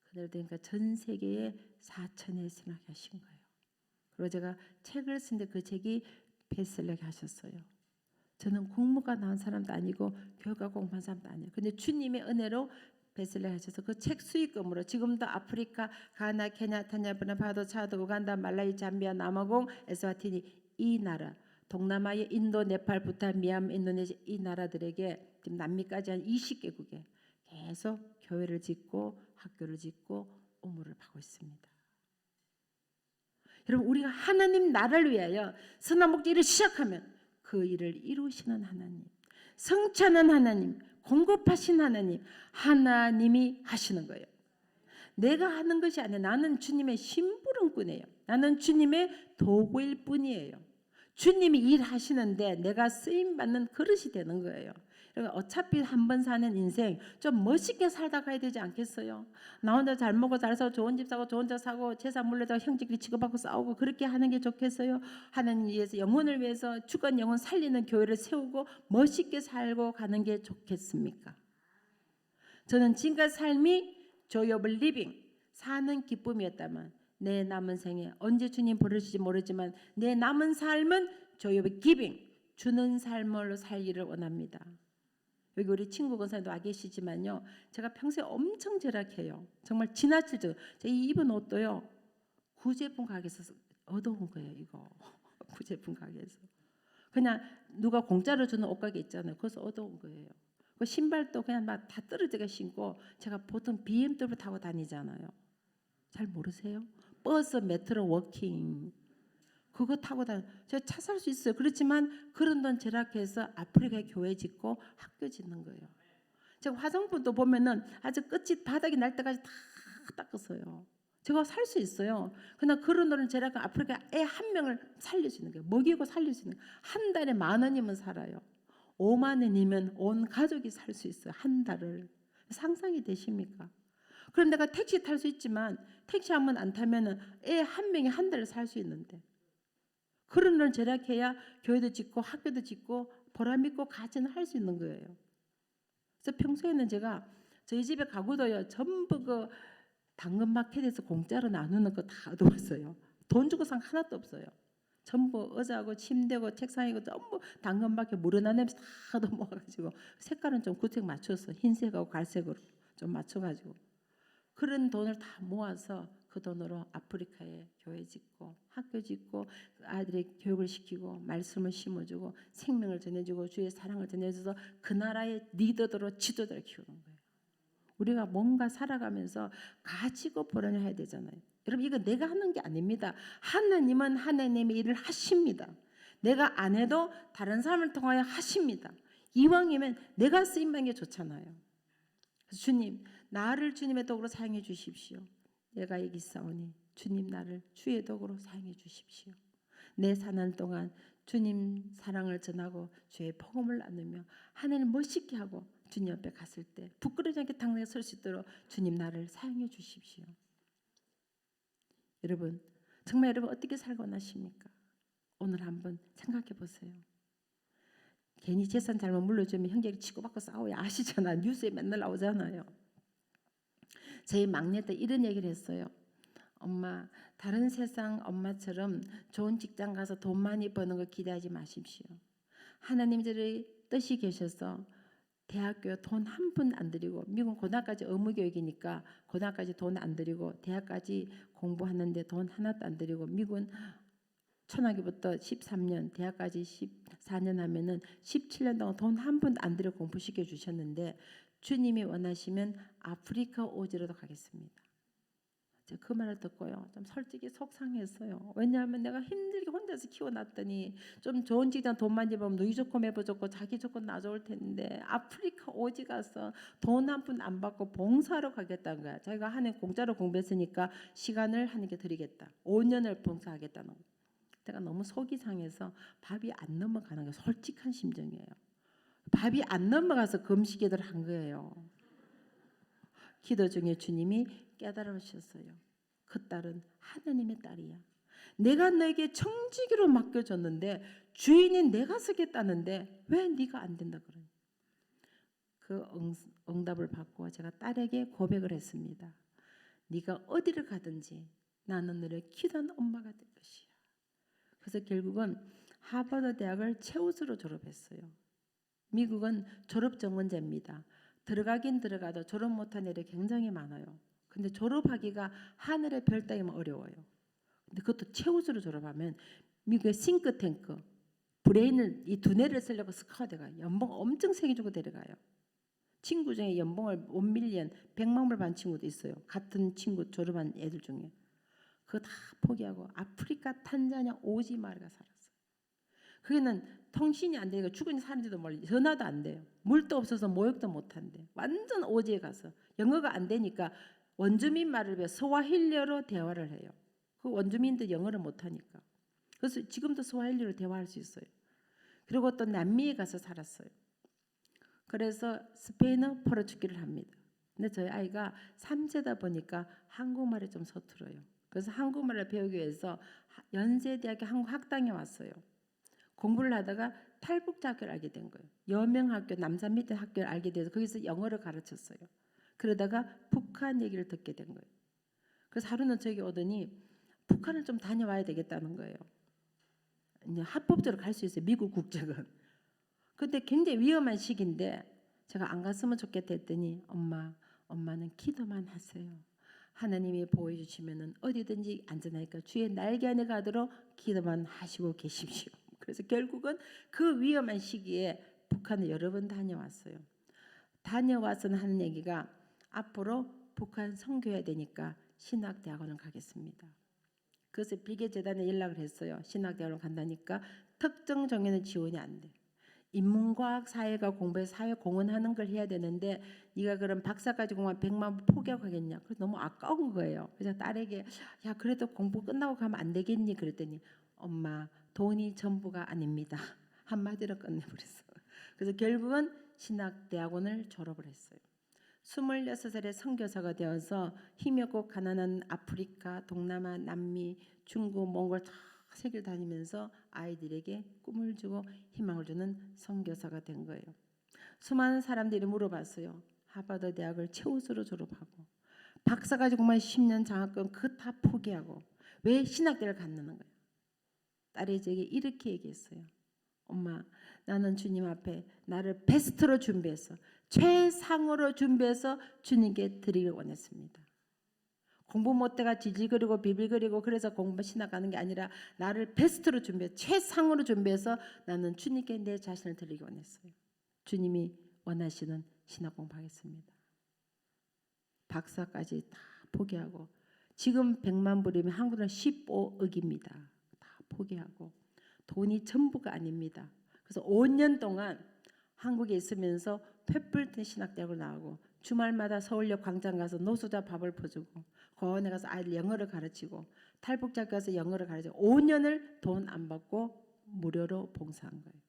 그대로 되니까 전 세계에 4천에 승하게 하신 거예요. 그리고 제가 책을 쓴데 그 책이 베스트셀러게 하셨어요. 저는 공무가 나온 사람도 아니고 교육과 공부한 사람도 아니에요. 근데 주님의 은혜로 베슬레 하셔서 그 책 수익금으로 지금도 아프리카, 가나, 케냐, 타냐브나, 바도, 차도, 우간다, 말라이, 잠비아, 남아공, 에스와티니 이 나라, 동남아의 인도, 네팔, 부탄, 미얀마, 인도네시아 이 나라들에게 지금 남미까지 한 20개국에 계속 교회를 짓고 학교를 짓고 우물을 파고 있습니다. 여러분 우리가 하나님 나라를 위하여 선한 목적을 시작하면 그 일을 이루시는 하나님, 성취하는 하나님, 공급하신 하나님, 하나님이 하시는 거예요. 내가 하는 것이 아니라 나는 주님의 심부름꾼이에요. 나는 주님의 도구일 뿐이에요. 주님이 일하시는데 내가 쓰임받는 그릇이 되는 거예요. 그러니까 어차피 한 번 사는 인생 좀 멋있게 살다 가야 되지 않겠어요? 나 혼자 잘 먹고 잘 사고 좋은 집 사고 좋은 차 사고 재산 물려다가 형제끼리 치고받고 싸우고 그렇게 하는 게 좋겠어요? 하나님 위해서 영혼을 위해서 죽은 영혼 살리는 교회를 세우고 멋있게 살고 가는 게 좋겠습니까? 저는 지금까지 삶이 joy of living 사는 기쁨이었다면 내 남은 생에 언제 주님 부르실지 모르지만 내 남은 삶은 joy of giving 주는 삶으로 살기를 원합니다. 여기 우리 친구 권사님도 와 계시지만요. 제가 평소에 엄청 절약해요. 정말 지나칠 정도. 제가 이 입은 옷도요. 구제품 가게에서 얻어온 거예요. 이거 구제품 가게에서. 그냥 누가 공짜로 주는 옷가게 있잖아요. 거기서 얻어온 거예요. 그 신발도 그냥 막 다 떨어지게 신고 제가 보통 BMW 타고 다니잖아요. 잘 모르세요? 버스, 메트로, 워킹 그거 타고 제가 차 살 수 있어요. 그렇지만 그런 돈 절약해서 아프리카에 교회 짓고 학교 짓는 거예요. 제가 화장품도 보면은 아주 끝이 바닥이 날 때까지 다 닦았어요. 제가 살 수 있어요. 그러나 그런 돈을 절약한 아프리카 애 한 명을 살릴 수 있는 거예요. 먹이고 살릴 수 있는 거예요. 한 달에 10,000원이면 살아요. 50,000원이면 온 가족이 살 수 있어요. 한 달을. 상상이 되십니까? 그럼 내가 택시 탈 수 있지만 택시 한 번 안 타면은 애 한 명이 한 달을 살 수 있는데 그런 걸 절약해야 교회도 짓고 학교도 짓고 보람 있고 가정을 할 수 있는 거예요. 그래서 평소에는 제가 저희 집에 가구도요 전부 그 당근마켓에서 공짜로 나누는 거 다 얻어왔어요. 돈 주고 산 하나도 없어요. 전부 의자고 침대고 책상이고 전부 당근마켓 무료나눔에서 다 얻어 모아가지고 색깔은 좀 구색 맞춰서 흰색하고 갈색으로 좀 맞춰가지고 그런 돈을 다 모아서 그 돈으로 아프리카에 교회 짓고 학교 짓고 아이들의 교육을 시키고 말씀을 심어주고 생명을 전해주고 주의 사랑을 전해줘서 그 나라의 리더들로 지도자를 키우는 거예요. 우리가 뭔가 살아가면서 가지고 보완해야 되잖아요. 여러분 이거 내가 하는 게 아닙니다. 하나님은 하나님의 일을 하십니다. 내가 안 해도 다른 사람을 통하여 하십니다. 이왕이면 내가 쓰임받는 게 좋잖아요. 그래서 주님 나를 주님의 도구로 사용해 주십시오. 내가 여기 있사오니 주님 나를 주의 도구로 사용해 주십시오. 내 사는 동안 주님 사랑을 전하고 주의 복음을 나누며 하나님 멋있게 하고 주님 옆에 갔을 때 부끄러워지 않게 당당히 설 수 있도록 주님 나를 사용해 주십시오. 여러분 정말 여러분 어떻게 살고 원하십니까? 오늘 한번 생각해 보세요. 괜히 재산 잘못 물려주면 형제를 치고받고 싸워요. 아시잖아요. 뉴스에 맨날 나오잖아요. 저희 막내딸 이런 얘기를 했어요. 엄마 다른 세상 엄마처럼 좋은 직장 가서 돈 많이 버는 거 기대하지 마십시오. 하나님들의 뜻이 계셔서 대학교 돈 한 푼 안 들이고 미국 고등학까지 의무교육이니까 고등학까지 돈 안 들이고 대학까지 공부하는데 돈 하나도 안 들이고 미국은 초등학교부터 13년 대학까지 14년 하면은 17년 동안 돈 한 푼 안 들여 공부시켜 주셨는데 주님이 원하시면 아프리카 오지로도 가겠습니다. 제가 그 말을 듣고요. 좀 솔직히 속상했어요. 왜냐하면 내가 힘들게 혼자서 키워놨더니 좀 좋은 직장 돈 많이 벌면 누이 좋고 매부 좋고 자기 좋고 나 좋을 텐데 아프리카 오지 가서 돈 한 푼 안 받고 봉사하러 가겠다는 거야. 자기가 한 해 공짜로 공부했으니까 시간을 하나님께 드리겠다. 5년을 봉사하겠다는 거야. 내가 너무 속이 상해서 밥이 안 넘어가는 게 솔직한 심정이에요. 밥이 안 넘어가서 금식기도를 한 거예요. 기도 중에 주님이 깨달으셨어요. 그 딸은 하나님의 딸이야. 내가 너에게 청지기로 맡겨줬는데 주인이 내가 쓰겠다는데 왜 네가 안 된다 그러니? 그 응답을 받고 제가 딸에게 고백을 했습니다. 네가 어디를 가든지 나는 너를 기도한 엄마가 될 것이야. 그래서 결국은 하버드 대학을 최우수로 졸업했어요. 미국은 졸업 정원제입니다. 들어가긴 들어가도 졸업 못한 애들이 굉장히 많아요. 근데 졸업하기가 하늘의 별 따기만 어려워요. 근데 그것도 최우수로 졸업하면 미국의 싱크탱크 브레인을 이 두뇌를 쓰려고 스카우트가 연봉 엄청 세게 주고 데려가요. 친구 중에 연봉을 1밀리언 100만 불 받은 친구도 있어요. 같은 친구 졸업한 애들 중에. 그거 다 포기하고 아프리카 탄자니아 오지 마을가 살았어요. 거기는 통신이 안 되니까 죽은지 사는지도 몰라. 전화도 안 돼요. 물도 없어서 모욕도 못 한대. 완전 오지에 가서 영어가 안 되니까 원주민 말을 배워 스와힐리어로 대화를 해요. 그 원주민들 영어를 못 하니까. 그래서 지금도 스와힐리어로 대화할 수 있어요. 그리고 또 남미에 가서 살았어요. 그래서 스페인어 포르투기를 합니다. 근데 저희 아이가 3세다 보니까 한국말이 좀 서툴어요. 그래서 한국말을 배우기 위해서 연세대학교 한국학당에 왔어요. 공부를 하다가 탈북자학교를 알게 된 거예요. 여명학교 남산 밑에 학교를 알게 돼서 거기서 영어를 가르쳤어요. 그러다가 북한 얘기를 듣게 된 거예요. 그래서 하루는 저기 오더니 북한을 좀 다녀와야 되겠다는 거예요. 이제 합법적으로 갈 수 있어요. 미국 국적은. 근데 굉장히 위험한 시기인데 제가 안 갔으면 좋겠다 했더니 엄마는 기도만 하세요. 하나님이 보호해 주시면은 어디든지 안전하니까 주의 날개 안에 가도록 기도만 하시고 계십시오. 그래서 결국은 그 위험한 시기에 북한을 여러 번 다녀왔어요. 다녀와서는 하는 얘기가 앞으로 북한 선교해야 되니까 신학대학원을 가겠습니다. 그래서 비계재단에 연락을 했어요. 신학대학원을 간다니까 특정 정예는 지원이 안 돼. 인문과학 사회가 공부해서 사회 공헌하는 걸 해야 되는데 네가 그럼 박사까지 공부하면 100만 불 포기하고 가겠냐. 그래서 너무 아까운 거예요. 그래서 딸에게 야 그래도 공부 끝나고 가면 안 되겠니? 그랬더니 엄마 돈이 전부가 아닙니다. 한마디로 끝내버렸어. 그래서 결국은 신학대학원을 졸업을 했어요. 26살에 선교사가 되어서 힘이 없고 가난한 아프리카, 동남아, 남미, 중국, 몽골 다 세계를 다니면서 아이들에게 꿈을 주고 희망을 주는 선교사가 된 거예요. 수많은 사람들이 물어봤어요. 하버드 대학을 최우수로 졸업하고 박사 가지고만 10년 장학금 그거 다 포기하고 왜 신학대를 갔느냐 거예요. 딸이 제게 이렇게 얘기했어요. 엄마 나는 주님 앞에 나를 베스트로 준비해서 최상으로 준비해서 주님께 드리길 원했습니다. 공부 못해가 질질거리고 비빌거리고 그래서 공부 신학 가는 게 아니라 나를 베스트로 준비해 최상으로 준비해서 나는 주님께 내 자신을 드리기 원했어요. 주님이 원하시는 신학 공부하겠습니다. 박사까지 다 포기하고 지금 100만 불이면 한국 돈 15억입니다. 다 포기하고 돈이 전부가 아닙니다. 그래서 5년 동안 한국에 있으면서 페플튼 신학대학을 나오고 주말마다 서울역 광장 가서 노숙자 밥을 퍼주고 고원에 가서 아이들 영어를 가르치고 탈북자 가서 영어를 가르치고 5년을 돈 안 받고 무료로 봉사한 거예요.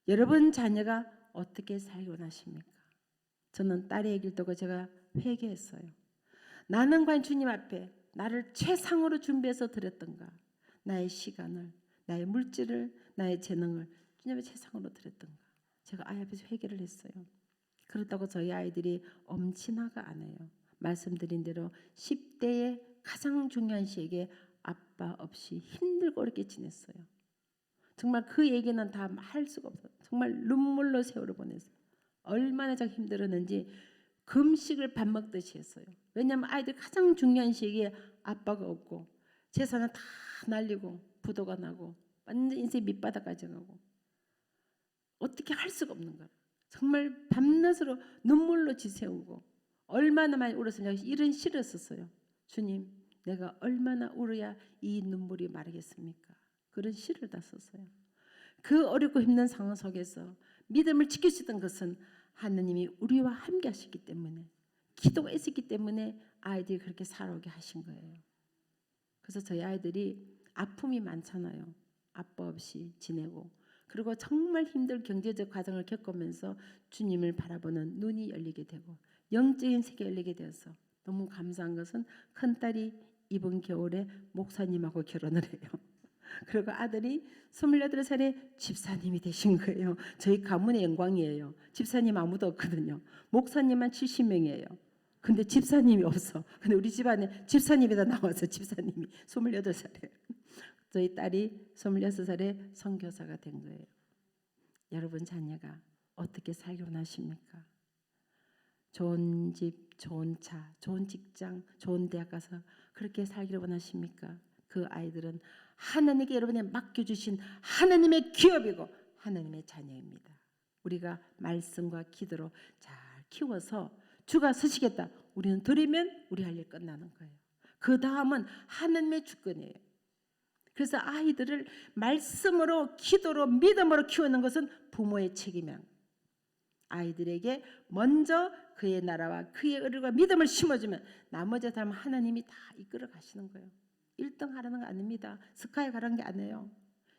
여러분 자녀가 어떻게 살기 원하십니까? 저는 딸의 얘기를 듣고 제가 회개했어요. 나는 과연 주님 앞에 나를 최상으로 준비해서 드렸던가? 나의 시간을, 나의 물질을, 나의 재능을 주님 앞에 최상으로 드렸던가? 제가 아이 앞에서 회개를 했어요. 그렇다고 저희 아이들이 엄친아가 안 해요. 말씀드린 대로 10대의 가장 중요한 시기에 아빠 없이 힘들고 어렵게 지냈어요. 정말 그 얘기는 다 할 수가 없어요. 정말 눈물로 세월을 보냈어요. 얼마나 저 힘들었는지 금식을 밥 먹듯이 했어요. 왜냐하면 아이들 가장 중요한 시기에 아빠가 없고 재산은 다 날리고 부도가 나고 완전 인생 밑바닥까지 가고 어떻게 할 수가 없는 거야. 정말 밤낮으로 눈물로 지새우고 얼마나 많이 울었으냐 이런 시를 썼어요. 주님 내가 얼마나 울어야 이 눈물이 마르겠습니까? 그런 시를 다 썼어요. 그 어렵고 힘든 상황 속에서 믿음을 지킬 수 있던 것은 하느님이 우리와 함께 하셨기 때문에 기도가 있었기 때문에 아이들이 그렇게 살아오게 하신 거예요. 그래서 저희 아이들이 아픔이 많잖아요. 아빠 없이 지내고 그리고 정말 힘든 경제적 과정을 겪으면서 주님을 바라보는 눈이 열리게 되고 영적인 세계가 열리게 되어서 너무 감사한 것은 큰딸이 이번 겨울에 목사님하고 결혼을 해요. 그리고 아들이 28살에 집사님이 되신 거예요. 저희 가문의 영광이에요. 집사님 아무도 없거든요. 목사님만 70명이에요. 근데 집사님이 없어. 근데 우리 집안에 집사님이 다 나와서 집사님이 28살에 저희 딸이 26살에 선교사가 된 거예요. 여러분 자녀가 어떻게 살기 원하십니까? 좋은 집, 좋은 차, 좋은 직장, 좋은 대학 가서 그렇게 살기를 원하십니까? 그 아이들은 하나님께 여러분에 맡겨주신 하나님의 기업이고 하나님의 자녀입니다. 우리가 말씀과 기도로 잘 키워서 주가 서시겠다. 우리는 드리면 우리 할 일 끝나는 거예요. 그 다음은 하나님의 주권이에요. 그래서 아이들을 말씀으로 기도로 믿음으로 키우는 것은 부모의 책임이에요. 아이들에게 먼저 그의 나라와 그의 의를 믿음을 심어주면 나머지 사람 하나님이 다 이끌어 가시는 거예요. 1등 하라는 거 아닙니다. 스카이 가라는 게 아니에요.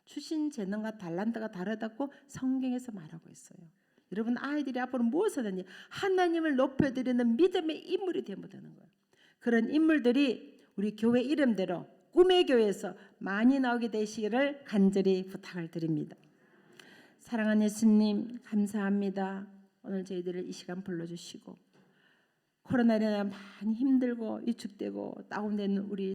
주신 재능과 달란트가 다르다고 성경에서 말하고 있어요. 여러분 아이들이 앞으로 무엇을 하든지 하나님을 높여드리는 믿음의 인물이 되면 되는 거예요. 그런 인물들이 우리 교회 이름대로 꿈의 교회에서 많이 나오게 되시기를 간절히 부탁을 드립니다. 사랑하는 예수님 감사합니다. 오늘 저희들을 이 시간 불러주시고 코로나로 많이 힘들고 위축되고 다운되는 우리